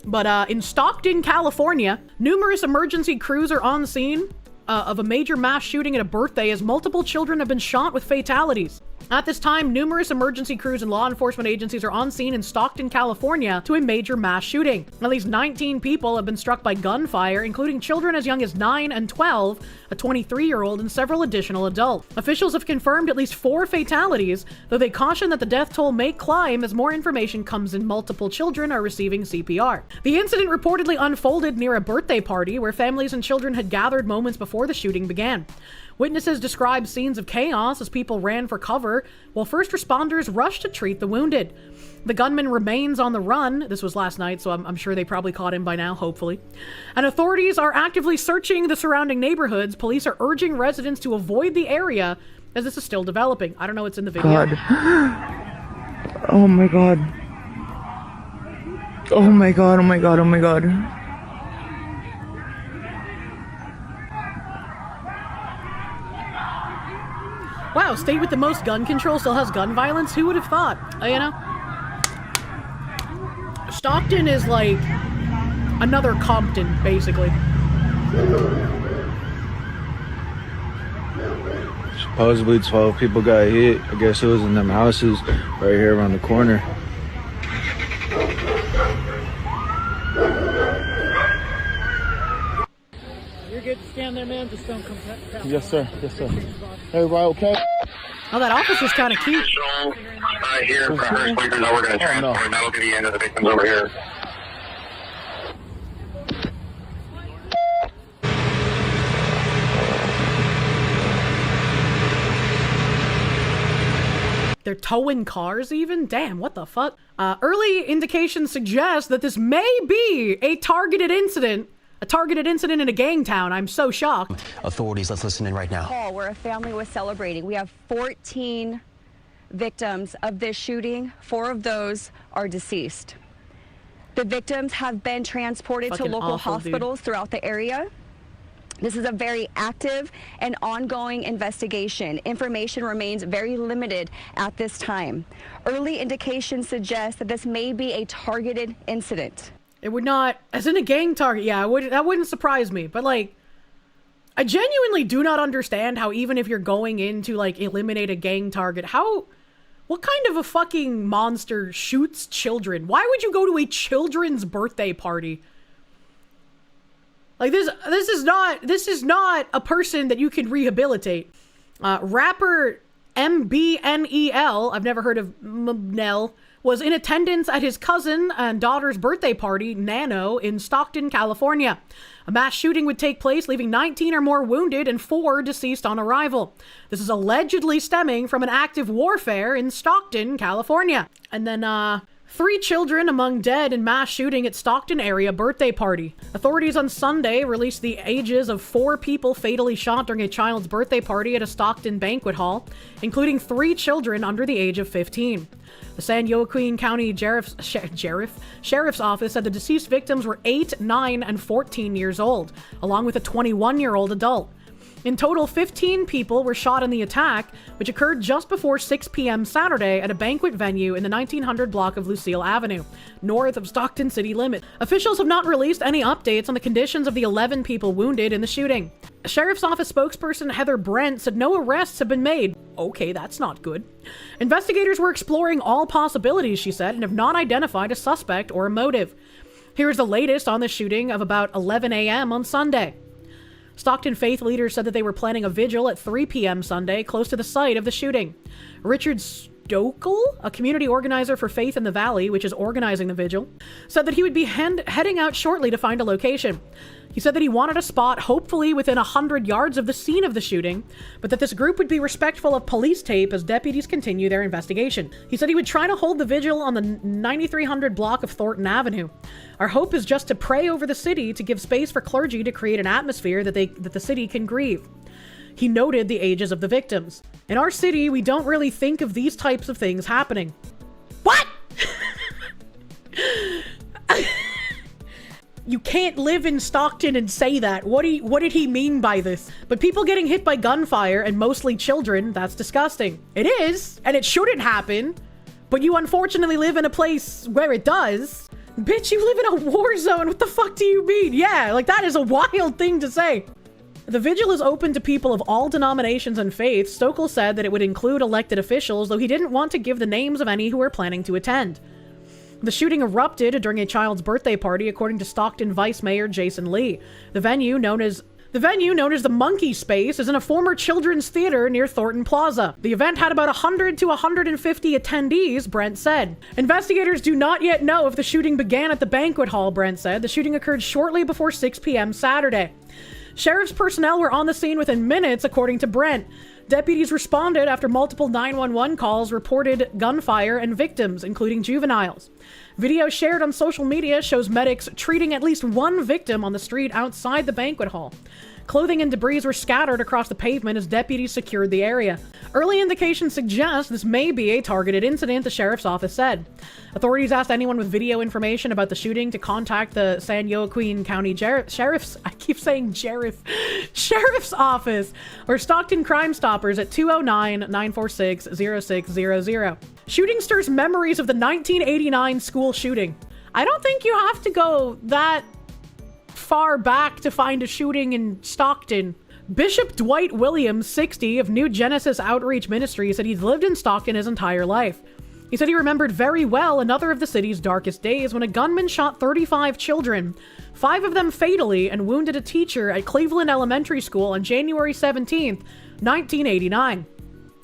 But in Stockton, California, numerous emergency crews are on scene of a major mass shooting at a birthday as multiple children have been shot with fatalities. At this time, numerous emergency crews and law enforcement agencies are on scene in Stockton, California to a major mass shooting. At least 19 people have been struck by gunfire, including children as young as 9 and 12, a 23-year-old, and several additional adults. Officials have confirmed at least 4 fatalities, though they caution that the death toll may climb as more information comes in. Multiple children are receiving CPR. The incident reportedly unfolded near a birthday party where families and children had gathered moments before the shooting began. Witnesses described scenes of chaos as people ran for cover, while first responders rushed to treat the wounded. The gunman remains on the run. This was last night, so I'm sure they probably caught him by now, hopefully. And authorities are actively searching the surrounding neighborhoods. Police are urging residents to avoid the area as this is still developing. I don't know what's in the video. God. Oh my god. Oh my god, oh my god, oh my god. Wow, state with the most gun control still has gun violence? Who would have thought? You know? Stockton is like another Compton, basically. Supposedly 12 people got hit. I guess it was in them houses right here around the corner. You're good to stand there, man. Just don't come down. Yes, sir. Yes, sir. Everybody okay? Oh, that officer's kind of cute. Here for her sleepers that we're going to transport. That'll be the end of the victims over here. They're towing cars even? Damn, what the fuck? Early indications suggest that this may be a targeted incident. A targeted incident in a gang town. I'm so shocked. Authorities, let's listen in right now. Call where a family was celebrating. We have 14 victims of this shooting. 4 of those are deceased. The victims have been transported Fucking to local awful, hospitals throughout the area. This is a very active and ongoing investigation. Information remains very limited at this time. Early indications suggest that this may be a targeted incident. It would not, as in a gang target, yeah, that wouldn't surprise me. But like, I genuinely do not understand how even if you're going in to like eliminate a gang target, what kind of a fucking monster shoots children? Why would you go to a children's birthday party? Like this is not a person that you can rehabilitate. Rapper MBNEL, I've never heard of Nell, was in attendance at his cousin and daughter's birthday party, Nano, in Stockton, California. A mass shooting would take place, leaving 19 or more wounded and 4 deceased on arrival. This is allegedly stemming from an active warfare in Stockton, California. And then, 3 children among dead in mass shooting at Stockton area birthday party. Authorities on Sunday released the ages of 4 people fatally shot during a child's birthday party at a Stockton banquet hall, including 3 children under the age of 15. The San Joaquin County Sheriff's Office said the deceased victims were 8, 9, and 14 years old, along with a 21-year-old adult. In total, 15 people were shot in the attack, which occurred just before 6 p.m. Saturday at a banquet venue in the 1900 block of Lucille Avenue, north of Stockton city limits. Officials have not released any updates on the conditions of the 11 people wounded in the shooting. Sheriff's Office spokesperson Heather Brent said no arrests have been made. Okay, that's not good. Investigators were exploring all possibilities, she said, and have not identified a suspect or a motive. Here's the latest on the shooting of about 11 a.m. on Sunday. Stockton faith leaders said that they were planning a vigil at 3 p.m. Sunday close to the site of the shooting. Richard Stokel, a community organizer for Faith in the Valley, which is organizing the vigil, said that he would be heading out shortly to find a location. He said that he wanted a spot hopefully within 100 yards of the scene of the shooting, but that this group would be respectful of police tape as deputies continue their investigation. He said he would try to hold the vigil on the 9300 block of Thornton Avenue. Our hope is just to pray over the city to give space for clergy to create an atmosphere that the city can grieve. He noted the ages of the victims. In our city, we don't really think of these types of things happening. What? You can't live in Stockton and say that. What did he mean by this? But people getting hit by gunfire, and mostly children, that's disgusting. It is, and it shouldn't happen. but you unfortunately live in a place where it does. Bitch, you live in a war zone. What the fuck do you mean? Yeah, like that is a wild thing to say. The vigil is open to people of all denominations and faiths. Stokel said that it would include elected officials, though he didn't want to give the names of any who were planning to attend. The shooting erupted during a child's birthday party, according to Stockton Vice Mayor Jason Lee. The venue, known as the Monkey Space, is in a former children's theater near Thornton Plaza. The event had about 100 to 150 attendees, Brent said. Investigators do not yet know if the shooting began at the banquet hall, Brent said. The shooting occurred shortly before 6 p.m. Saturday. Sheriff's personnel were on the scene within minutes, according to Brent. Deputies responded after multiple 911 calls reported gunfire and victims, including juveniles. Video shared on social media shows medics treating at least one victim on the street outside the banquet hall. Clothing and debris were scattered across the pavement as deputies secured the area. Early indications suggest this may be a targeted incident, the sheriff's office said. Authorities asked anyone with video information about the shooting to contact the San Joaquin County Sheriff's Office or Stockton Crime Stoppers at 209-946-0600. Shooting stirs memories of the 1989 school shooting. I don't think you have to go that far back to find a shooting in Stockton. Bishop Dwight Williams, 60, of New Genesis Outreach Ministry, said he's lived in Stockton his entire life. He said he remembered very well another of the city's darkest days when a gunman shot 35 children, 5 of them fatally, and wounded a teacher at Cleveland Elementary School on January 17th, 1989,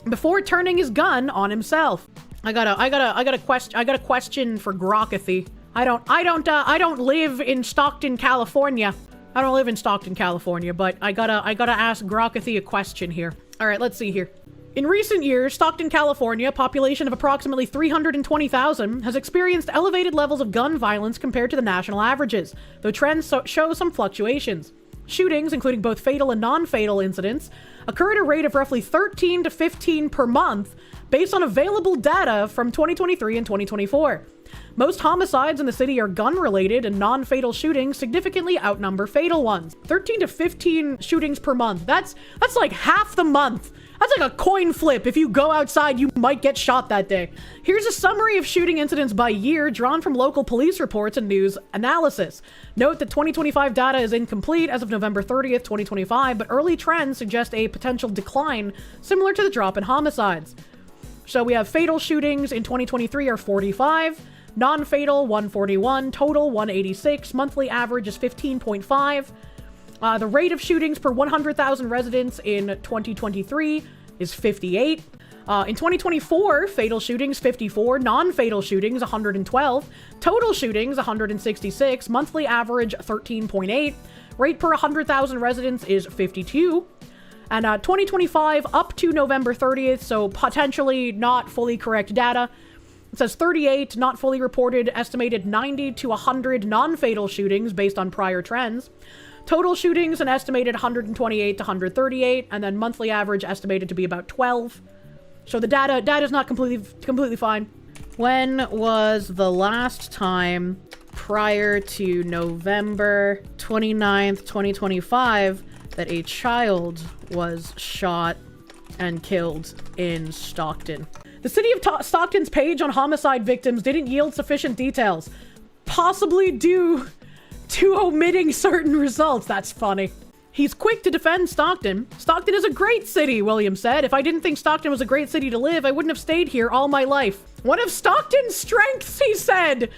before turning his gun on himself. I got a question for Grokathy. I don't live in Stockton, California. I don't live in Stockton, California, but I gotta ask Grokathy a question here. All right, let's see here. In recent years, Stockton, California, a population of approximately 320,000, has experienced elevated levels of gun violence compared to the national averages, though trends show some fluctuations. Shootings, including both fatal and non-fatal incidents, occur at a rate of roughly 13 to 15 per month, based on available data from 2023 and 2024. Most homicides in the city are gun-related, and non-fatal shootings significantly outnumber fatal ones. 13 to 15 shootings per month. That's like half the month. That's like a coin flip. If you go outside, you might get shot that day. Here's a summary of shooting incidents by year drawn from local police reports and news analysis. Note that 2025 data is incomplete as of November 30th, 2025, but early trends suggest a potential decline similar to the drop in homicides. So we have fatal shootings in 2023 are 45, non-fatal 141, total 186, monthly average is 15.5. The rate of shootings per 100,000 residents in 2023 is 58. In 2024, fatal shootings 54, non-fatal shootings 112, total shootings 166, monthly average 13.8, rate per 100,000 residents is 52. And 2025 up to November 30th, so potentially not fully correct data. It says 38 not fully reported, estimated 90 to 100 non-fatal shootings based on prior trends. Total shootings an estimated 128 to 138, and then monthly average estimated to be about 12. So the data is not completely fine. When was the last time prior to November 29th, 2025 that a child was shot and killed in Stockton? The city of Stockton's page on homicide victims didn't yield sufficient details, possibly due to omitting certain results. That's funny. He's quick to defend Stockton. Stockton is a great city, Williams said. If I didn't think Stockton was a great city to live, I wouldn't have stayed here all my life. One of Stockton's strengths, he said,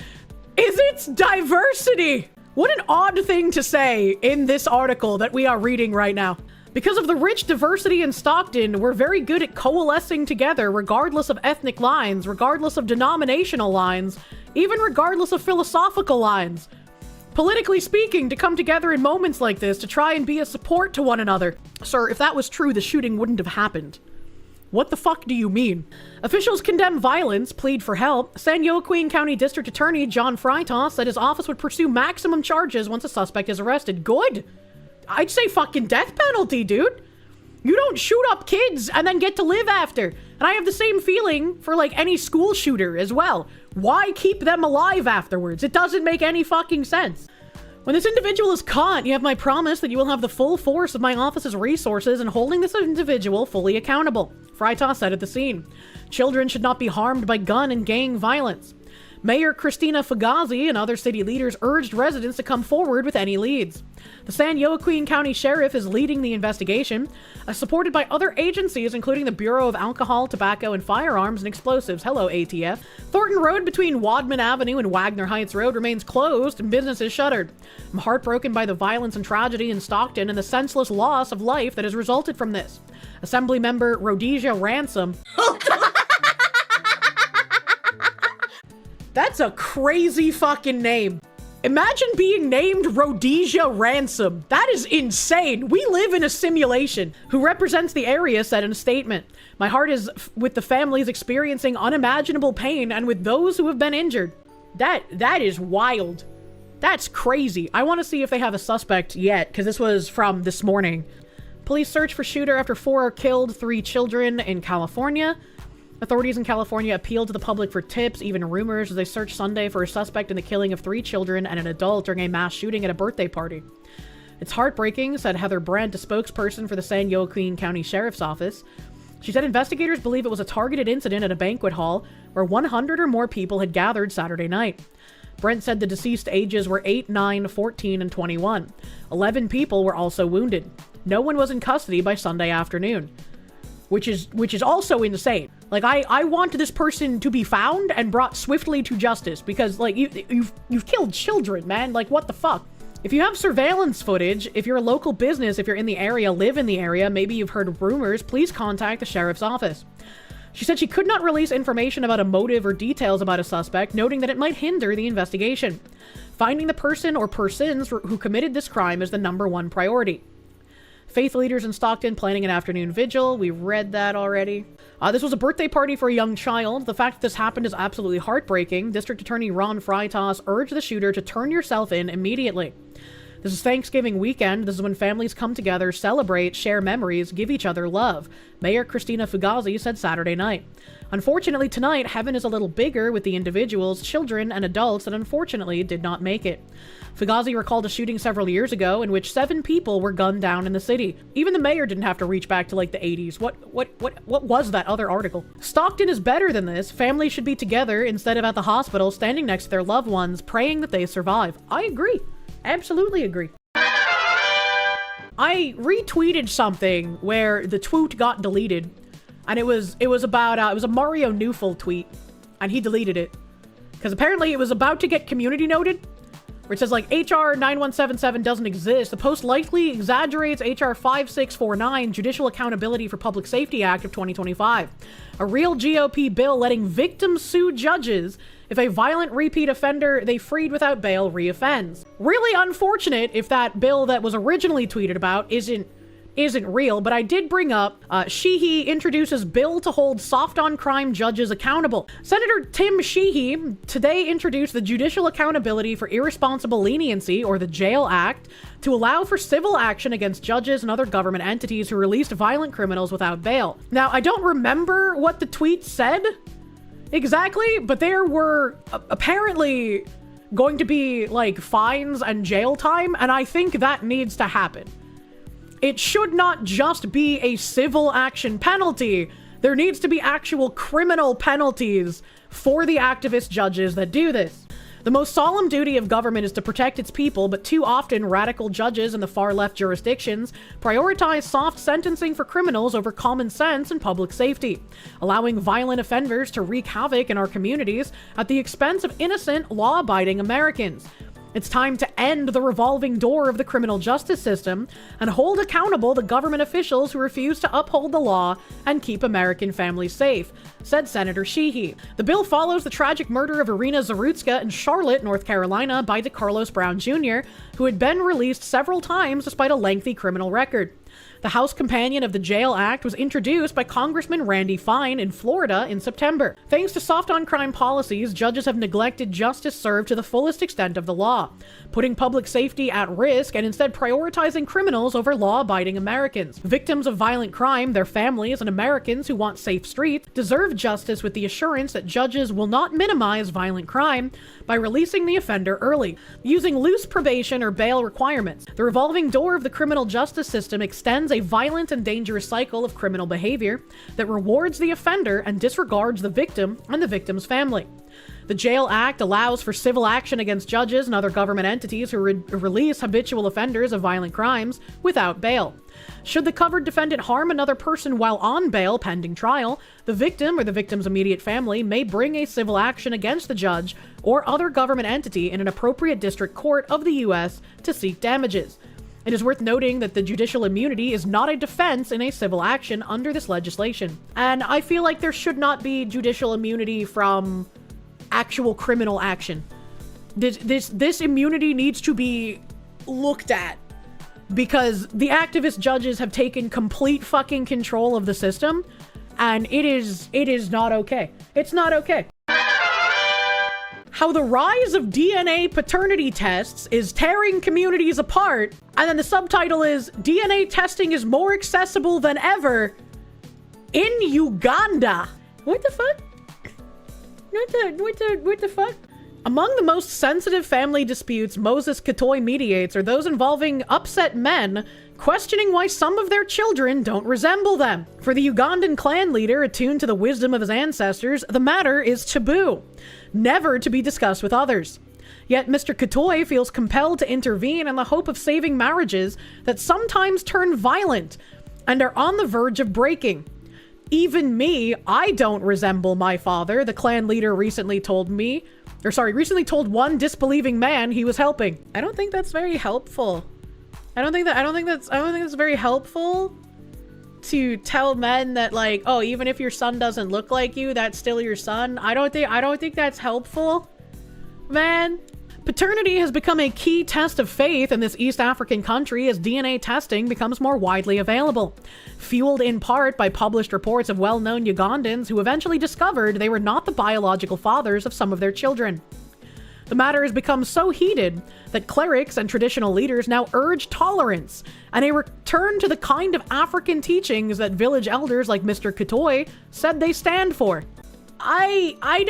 is its diversity. What an odd thing to say in this article that we are reading right now. Because of the rich diversity in Stockton, we're very good at coalescing together regardless of ethnic lines, regardless of denominational lines, even regardless of philosophical lines. Politically speaking, to come together in moments like this to try and be a support to one another. Sir, if that was true, the shooting wouldn't have happened. What the fuck do you mean? Officials condemn violence, plead for help. San Joaquin County District Attorney John Freitas said his office would pursue maximum charges once a suspect is arrested. Good. I'd say fucking death penalty, dude. You don't shoot up kids and then get to live after. And I have the same feeling for like any school shooter as well. Why keep them alive afterwards? It doesn't make any fucking sense. When this individual is caught, you have my promise that you will have the full force of my office's resources in holding this individual fully accountable, Freitas said at the scene. Children should not be harmed by gun and gang violence. Mayor Christina Fugazi and other city leaders urged residents to come forward with any leads. The San Joaquin County Sheriff is leading the investigation, supported by other agencies including the Bureau of Alcohol, Tobacco, and Firearms and Explosives. Hello, ATF. Thornton Road between Wadman Avenue and Wagner Heights Road remains closed and businesses shuttered. I'm heartbroken by the violence and tragedy in Stockton and the senseless loss of life that has resulted from this. Assemblymember Rhodesia Ransom. That's a crazy fucking name. Imagine being named Rhodesia Ransom. That is insane. We live in a simulation. Who represents the area said in a statement, "My heart is with the families experiencing unimaginable pain and with those who have been injured." That is wild. That's crazy. I want to see if they have a suspect yet, because this was from this morning. Police search for shooter after 4 are killed, 3 children in California. Authorities in California appealed to the public for tips, even rumors, as they searched Sunday for a suspect in the killing of 3 children and an adult during a mass shooting at a birthday party. It's heartbreaking, said Heather Brent, a spokesperson for the San Joaquin County Sheriff's Office. She said investigators believe it was a targeted incident at a banquet hall where 100 or more people had gathered Saturday night. Brent said the deceased ages were 8, 9, 14, and 21. 11 people were also wounded. No one was in custody by Sunday afternoon. Which is also insane. Like, I want this person to be found and brought swiftly to justice, because like you've killed children, man. Like, what the fuck? If you have surveillance footage, if you're a local business, if you're in the area, live in the area, maybe you've heard rumors, please contact the sheriff's office. She said she could not release information about a motive or details about a suspect, noting that it might hinder the investigation. Finding the person or persons who committed this crime is the #1 priority. Faith leaders in Stockton planning an afternoon vigil. We read that already. This was a birthday party for a young child. The fact that this happened is absolutely heartbreaking. District Attorney Ron Freitas urged the shooter to turn yourself in immediately. This is Thanksgiving weekend. This is when families come together, celebrate, share memories, give each other love, Mayor Christina Fugazi said Saturday night. Unfortunately, tonight, heaven is a little bigger with the individuals, children, and adults that unfortunately did not make it. Fugazi recalled a shooting several years ago in which 7 people were gunned down in the city. Even the mayor didn't have to reach back to like the 80s. What was that other article? Stockton is better than this. Families should be together instead of at the hospital standing next to their loved ones, praying that they survive. I agree. Absolutely agree. I retweeted something where the tweet got deleted, and it was about it was a Mario Neufeld tweet, and he deleted it because apparently it was about to get community noted, where it says like HR 9177 doesn't exist. The post likely exaggerates HR 5649, Judicial Accountability for Public Safety Act of 2025, a real GOP bill letting victims sue judges if a violent repeat offender they freed without bail reoffends. Really unfortunate if that bill that was originally tweeted about isn't real, but I did bring up Sheehy introduces bill to hold soft on crime judges accountable. Senator Tim Sheehy today introduced the Judicial Accountability for Irresponsible Leniency, or the JAIL Act, to allow for civil action against judges and other government entities who released violent criminals without bail. Now, I don't remember what the tweet said exactly, but there were apparently going to be like fines and jail time, and I think that needs to happen. It should not just be a civil action penalty. There needs to be actual criminal penalties for the activist judges that do this. The most solemn duty of government is to protect its people, but too often radical judges in the far-left jurisdictions prioritize soft sentencing for criminals over common sense and public safety, allowing violent offenders to wreak havoc in our communities at the expense of innocent, law-abiding Americans. It's time to end the revolving door of the criminal justice system and hold accountable the government officials who refuse to uphold the law and keep American families safe, said Senator Sheehy. The bill follows the tragic murder of Irina Zarutska in Charlotte, North Carolina by DeCarlos Brown Jr., who had been released several times despite a lengthy criminal record. The House companion of the Jail Act was introduced by Congressman Randy Fine in Florida in September. Thanks to soft-on-crime policies, judges have neglected justice served to the fullest extent of the law, putting public safety at risk and instead prioritizing criminals over law-abiding Americans. Victims of violent crime, their families, and Americans who want safe streets deserve justice with the assurance that judges will not minimize violent crime by releasing the offender early, using loose probation or bail requirements. The revolving door of the criminal justice system extends a violent and dangerous cycle of criminal behavior that rewards the offender and disregards the victim and the victim's family. The Jail Act allows for civil action against judges and other government entities who release habitual offenders of violent crimes without bail. Should the covered defendant harm another person while on bail pending trial, the victim or the victim's immediate family may bring a civil action against the judge or other government entity in an appropriate district court of the U.S. to seek damages. It is worth noting that the judicial immunity is not a defense in a civil action under this legislation. And I feel like there should not be judicial immunity from actual criminal action. This immunity needs to be looked at because the activist judges have taken complete fucking control of the system, and it is not okay. It's not okay. How the rise of DNA paternity tests is tearing communities apart, and then the subtitle is DNA testing is more accessible than ever in Uganda. What the fuck? What the fuck? Among the most sensitive family disputes Moses Katoy mediates are those involving upset men questioning why some of their children don't resemble them. For the Ugandan clan leader attuned to the wisdom of his ancestors, the matter is taboo, never to be discussed with others. Yet Mr. Katoy feels compelled to intervene in the hope of saving marriages that sometimes turn violent and are on the verge of breaking. Even me, I don't resemble my father, the clan leader recently told one disbelieving man he was helping. I don't think that's very helpful. I don't think that's very helpful to tell men that, like, oh, even if your son doesn't look like you, that's still your son. I don't think that's helpful, man. Paternity has become a key test of faith in this East African country as DNA testing becomes more widely available, fueled in part by published reports of well-known Ugandans who eventually discovered they were not the biological fathers of some of their children. The matter has become so heated that clerics and traditional leaders now urge tolerance and a return to the kind of African teachings that village elders like Mr. Katoy said they stand for. I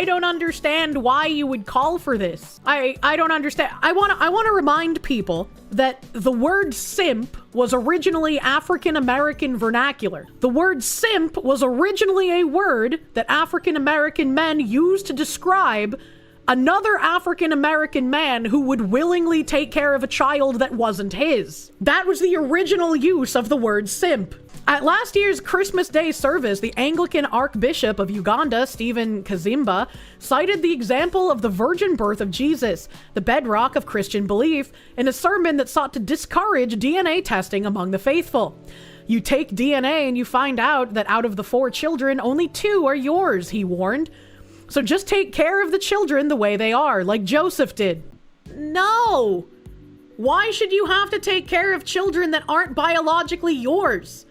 don't understand why you would call for this. I don't understand. I want to remind people that the word simp was originally African American vernacular. The word simp was originally a word that African American men used to describe another African American man who would willingly take care of a child that wasn't his. That was the original use of the word simp. At last year's Christmas Day service, the Anglican Archbishop of Uganda, Stephen Kazimba, cited the example of the virgin birth of Jesus, the bedrock of Christian belief, in a sermon that sought to discourage DNA testing among the faithful. You take DNA and you find out that out of the 4 children, only 2 are yours, he warned. So just take care of the children the way they are, like Joseph did. No! Why should you have to take care of children that aren't biologically yours?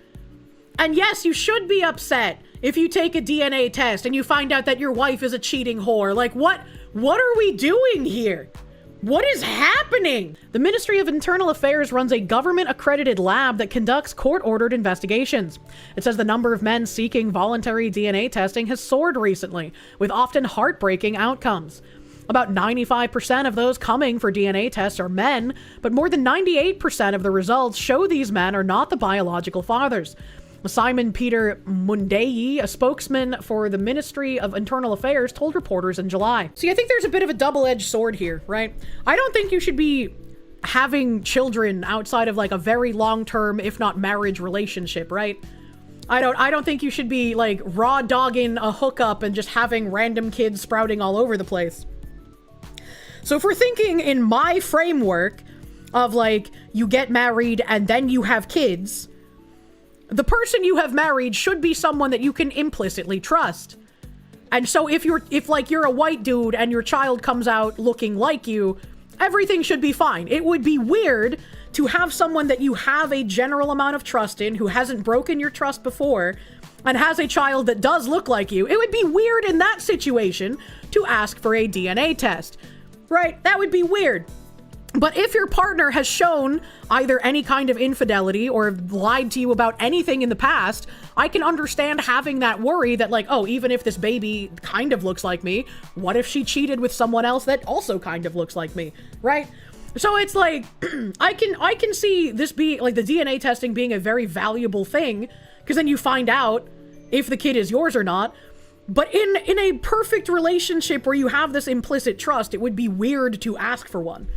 And yes, you should be upset if you take a DNA test and you find out that your wife is a cheating whore. Like, what are we doing here? What is happening? The Ministry of Internal Affairs runs a government-accredited lab that conducts court-ordered investigations. It says the number of men seeking voluntary DNA testing has soared recently, with often heartbreaking outcomes. About 95% of those coming for DNA tests are men, but more than 98% of the results show these men are not the biological fathers. Simon Peter Mundeyi, a spokesman for the Ministry of Internal Affairs, told reporters in July. See, I think there's a bit of a double-edged sword here, right? I don't think you should be having children outside of like a very long-term, if not marriage relationship, right? I don't think you should be like raw dogging a hookup and just having random kids sprouting all over the place. So if we're thinking in my framework of like, you get married and then you have kids, the person you have married should be someone that you can implicitly trust. And so if you're a white dude and your child comes out looking like you, everything should be fine. It would be weird to have someone that you have a general amount of trust in, who hasn't broken your trust before, and has a child that does look like you, it would be weird in that situation to ask for a DNA test, right? That would be weird. But if your partner has shown either any kind of infidelity or lied to you about anything in the past, I can understand having that worry that, like, oh, even if this baby kind of looks like me, what if she cheated with someone else that also kind of looks like me, right? So it's like, I can see this be like the DNA testing being a very valuable thing, because then you find out if the kid is yours or not. But in a perfect relationship where you have this implicit trust, it would be weird to ask for one.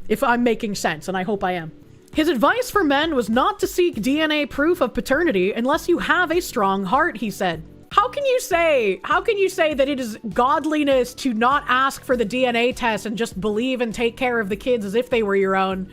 If I'm making sense, and I hope I am. His advice for men was not to seek DNA proof of paternity unless you have a strong heart, he said. How can you say that it is godliness to not ask for the DNA test and just believe and take care of the kids as if they were your own?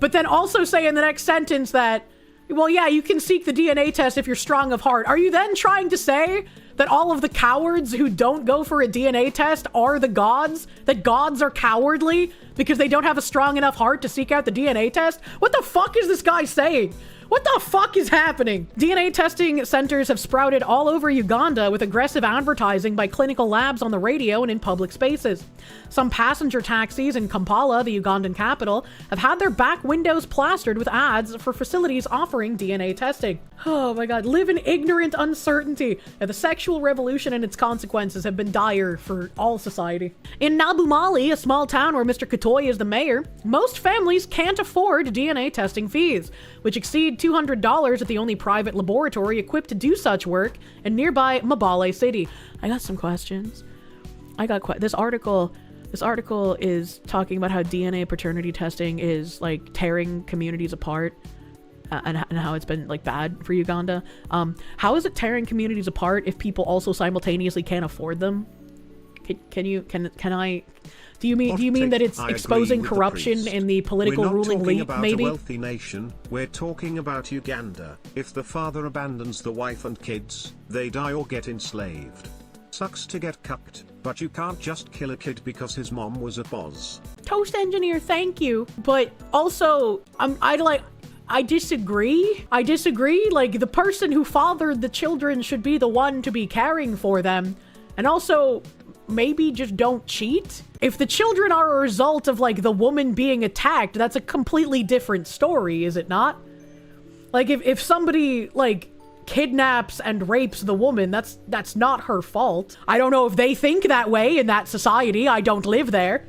But then also say in the next sentence that, well, yeah, you can seek the DNA test if you're strong of heart. Are you then trying to say that all of the cowards who don't go for a DNA test are the gods? That gods are cowardly because they don't have a strong enough heart to seek out the DNA test? What the fuck is this guy saying? What the fuck is happening? DNA testing centers have sprouted all over Uganda with aggressive advertising by clinical labs on the radio and in public spaces. Some passenger taxis in Kampala, the Ugandan capital, have had their back windows plastered with ads for facilities offering DNA testing. Oh my god, live in ignorant uncertainty. The sexual revolution and its consequences have been dire for all society. In Nabumali, a small town where Mr. Katoy is the mayor, most families can't afford DNA testing fees, which exceed $200 at the only private laboratory equipped to do such work in nearby Mabale City. I got some questions. This article is talking about how DNA paternity testing is like tearing communities apart, and how it's been like bad for Uganda. How is it tearing communities apart if people also simultaneously can't afford them? Do you mean that it's exposing corruption in the political ruling elite, maybe? We're not talking about a wealthy nation, we're talking about Uganda. If the father abandons the wife and kids, they die or get enslaved. Sucks to get cucked, but you can't just kill a kid because his mom was a boss. Toast engineer, thank you. But also, I disagree. Like, the person who fathered the children should be the one to be caring for them. And also, maybe just don't cheat. If the children are a result of, like, the woman being attacked, that's a completely different story, is it not? Like, if somebody, like, kidnaps and rapes the woman, that's not her fault. I don't know if they think that way in that society. I don't live there.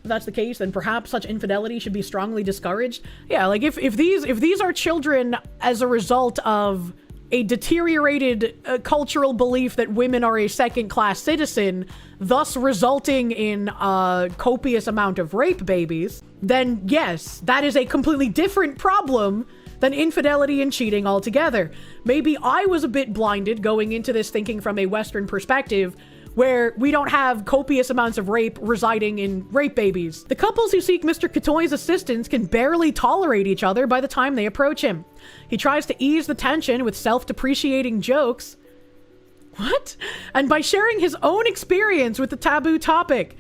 If that's the case, then perhaps such infidelity should be strongly discouraged. Yeah, like, if these are children as a result of a deteriorated cultural belief that women are a second-class citizen, thus resulting in a copious amount of rape babies, then yes, that is a completely different problem than infidelity and cheating altogether. Maybe I was a bit blinded going into this thinking from a Western perspective, where we don't have copious amounts of rape residing in rape babies. The couples who seek Mr. Katoy's assistance can barely tolerate each other by the time they approach him. He tries to ease the tension with self-depreciating jokes. What? And by sharing his own experience with the taboo topic.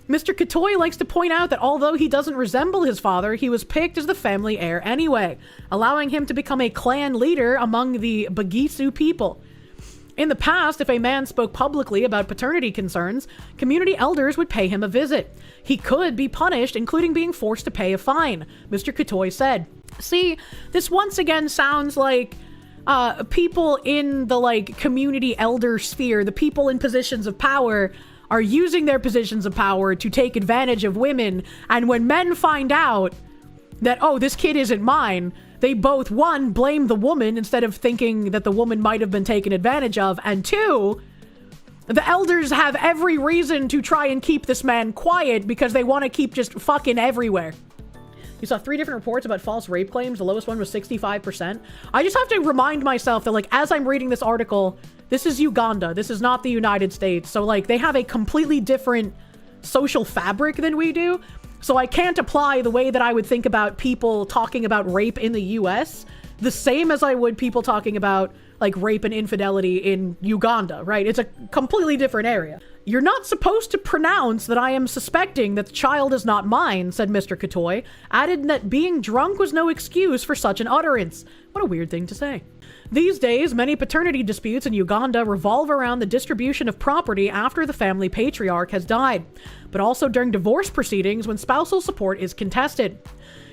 Mr. Katoy likes to point out that although he doesn't resemble his father, he was picked as the family heir anyway, allowing him to become a clan leader among the Bagisu people. In the past, if a man spoke publicly about paternity concerns, community elders would pay him a visit. He could be punished, including being forced to pay a fine, Mr. Katoy said. See, this once again sounds like people in the, like, community elder sphere, the people in positions of power, are using their positions of power to take advantage of women, and when men find out that, oh, this kid isn't mine, they both, one, blame the woman instead of thinking that the woman might have been taken advantage of, and two, the elders have every reason to try and keep this man quiet because they want to keep just fucking everywhere. You saw 3 different reports about false rape claims. The lowest one was 65%. I just have to remind myself that, like, as I'm reading this article, this is Uganda. This is not the United States. So, like, they have a completely different social fabric than we do. So I can't apply the way that I would think about people talking about rape in the US the same as I would people talking about, like, rape and infidelity in Uganda, right? It's a completely different area. "You're not supposed to pronounce that I am suspecting that the child is not mine," said Mr. Katoy, added that being drunk was no excuse for such an utterance. What a weird thing to say. These days, many paternity disputes in Uganda revolve around the distribution of property after the family patriarch has died, but also during divorce proceedings when spousal support is contested.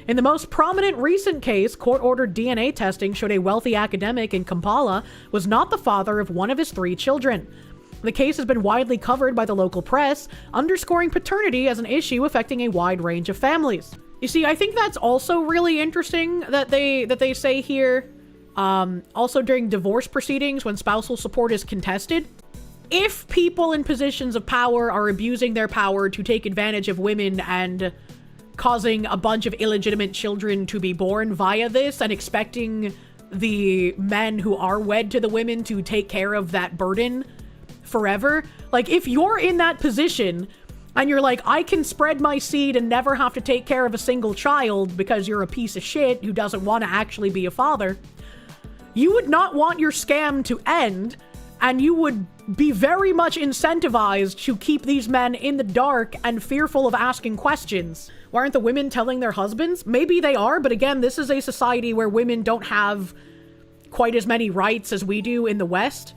In the most prominent recent case, court-ordered DNA testing showed a wealthy academic in Kampala was not the father of one of his 3 children. The case has been widely covered by the local press, underscoring paternity as an issue affecting a wide range of families. You see, I think that's also really interesting that they say here, also during divorce proceedings when spousal support is contested. If people in positions of power are abusing their power to take advantage of women and causing a bunch of illegitimate children to be born via this and expecting the men who are wed to the women to take care of that burden forever, like if you're in that position and you're like, I can spread my seed and never have to take care of a single child because you're a piece of shit who doesn't want to actually be a father, you would not want your scam to end, and you would be very much incentivized to keep these men in the dark and fearful of asking questions. Why aren't the women telling their husbands? Maybe they are, but again, this is a society where women don't have quite as many rights as we do in the West.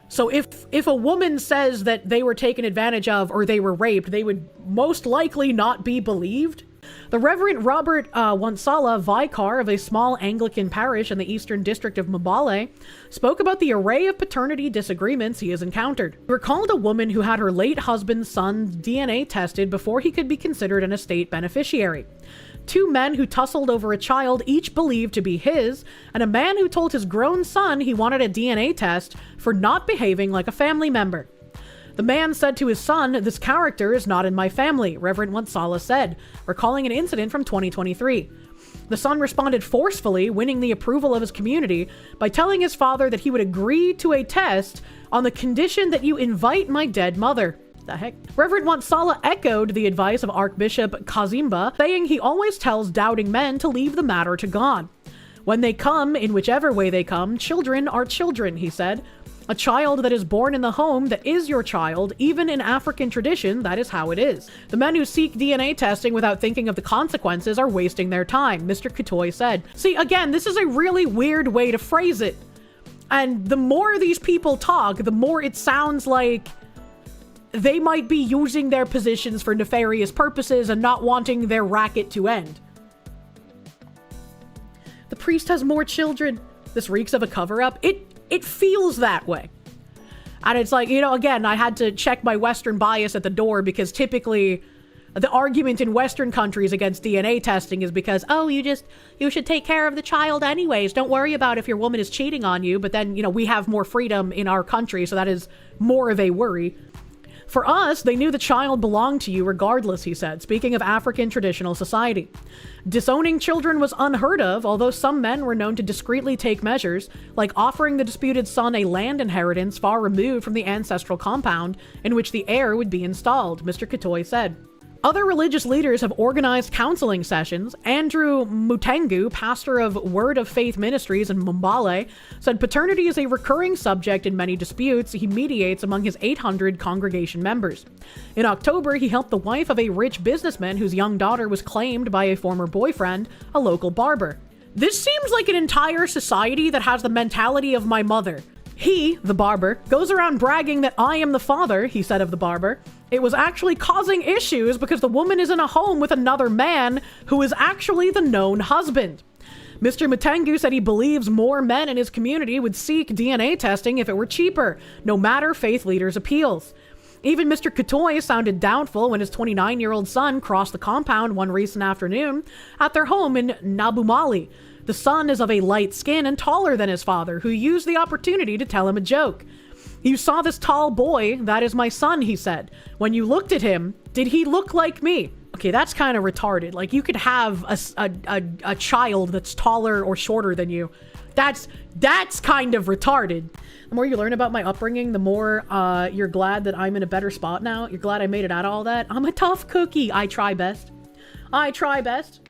So if a woman says that they were taken advantage of or they were raped, they would most likely not be believed. The Reverend Robert Wansala, vicar of a small Anglican parish in the Eastern District of Mbale, spoke about the array of paternity disagreements he has encountered. He recalled a woman who had her late husband's son's DNA tested before he could be considered an estate beneficiary. 2 men who tussled over a child each believed to be his, and a man who told his grown son he wanted a DNA test for not behaving like a family member. The man said to his son, "This character is not in my family," Reverend Wansala said, recalling an incident from 2023. The son responded forcefully, winning the approval of his community by telling his father that he would agree to a test on the condition that you invite my dead mother. The heck? Reverend Wansala echoed the advice of Archbishop Kazimba, saying he always tells doubting men to leave the matter to God. When they come, in whichever way they come, children are children, he said. A child that is born in the home that is your child, even in African tradition, that is how it is. The men who seek DNA testing without thinking of the consequences are wasting their time, Mr. Katoy said. See, again, this is a really weird way to phrase it. And the more these people talk, the more it sounds like they might be using their positions for nefarious purposes and not wanting their racket to end. The priest has more children. This reeks of a cover-up. It feels that way. And it's like, you know, again, I had to check my Western bias at the door because typically the argument in Western countries against DNA testing is because, oh, you should take care of the child anyways. Don't worry about if your woman is cheating on you. But then, you know, we have more freedom in our country, so that is more of a worry. For us, they knew the child belonged to you regardless, he said, speaking of African traditional society. Disowning children was unheard of, although some men were known to discreetly take measures, like offering the disputed son a land inheritance far removed from the ancestral compound in which the heir would be installed, Mr. Katoy said. Other religious leaders have organized counseling sessions. Andrew Mutengu, pastor of Word of Faith Ministries in Mbale, said paternity is a recurring subject in many disputes he mediates among his 800 congregation members. In October, he helped the wife of a rich businessman whose young daughter was claimed by a former boyfriend, a local barber. This seems like an entire society that has the mentality of my mother. He, the barber, goes around bragging that I am the father, he said of the barber. It was actually causing issues because the woman is in a home with another man who is actually the known husband. Mr. Mutengu said he believes more men in his community would seek DNA testing if it were cheaper, no matter faith leaders' appeals. Even Mr. Katoy sounded doubtful when his 29-year-old son crossed the compound one recent afternoon at their home in Nabumali. The son is of a light skin and taller than his father, who used the opportunity to tell him a joke. "You saw this tall boy, that is my son," he said. "When you looked at him, did he look like me?" Okay, that's kind of retarded. Like, you could have a child that's taller or shorter than you. That's kind of retarded. The more you learn about my upbringing, the more you're glad that I'm in a better spot now. You're glad I made it out of all that. I'm a tough cookie. I try best. I try best.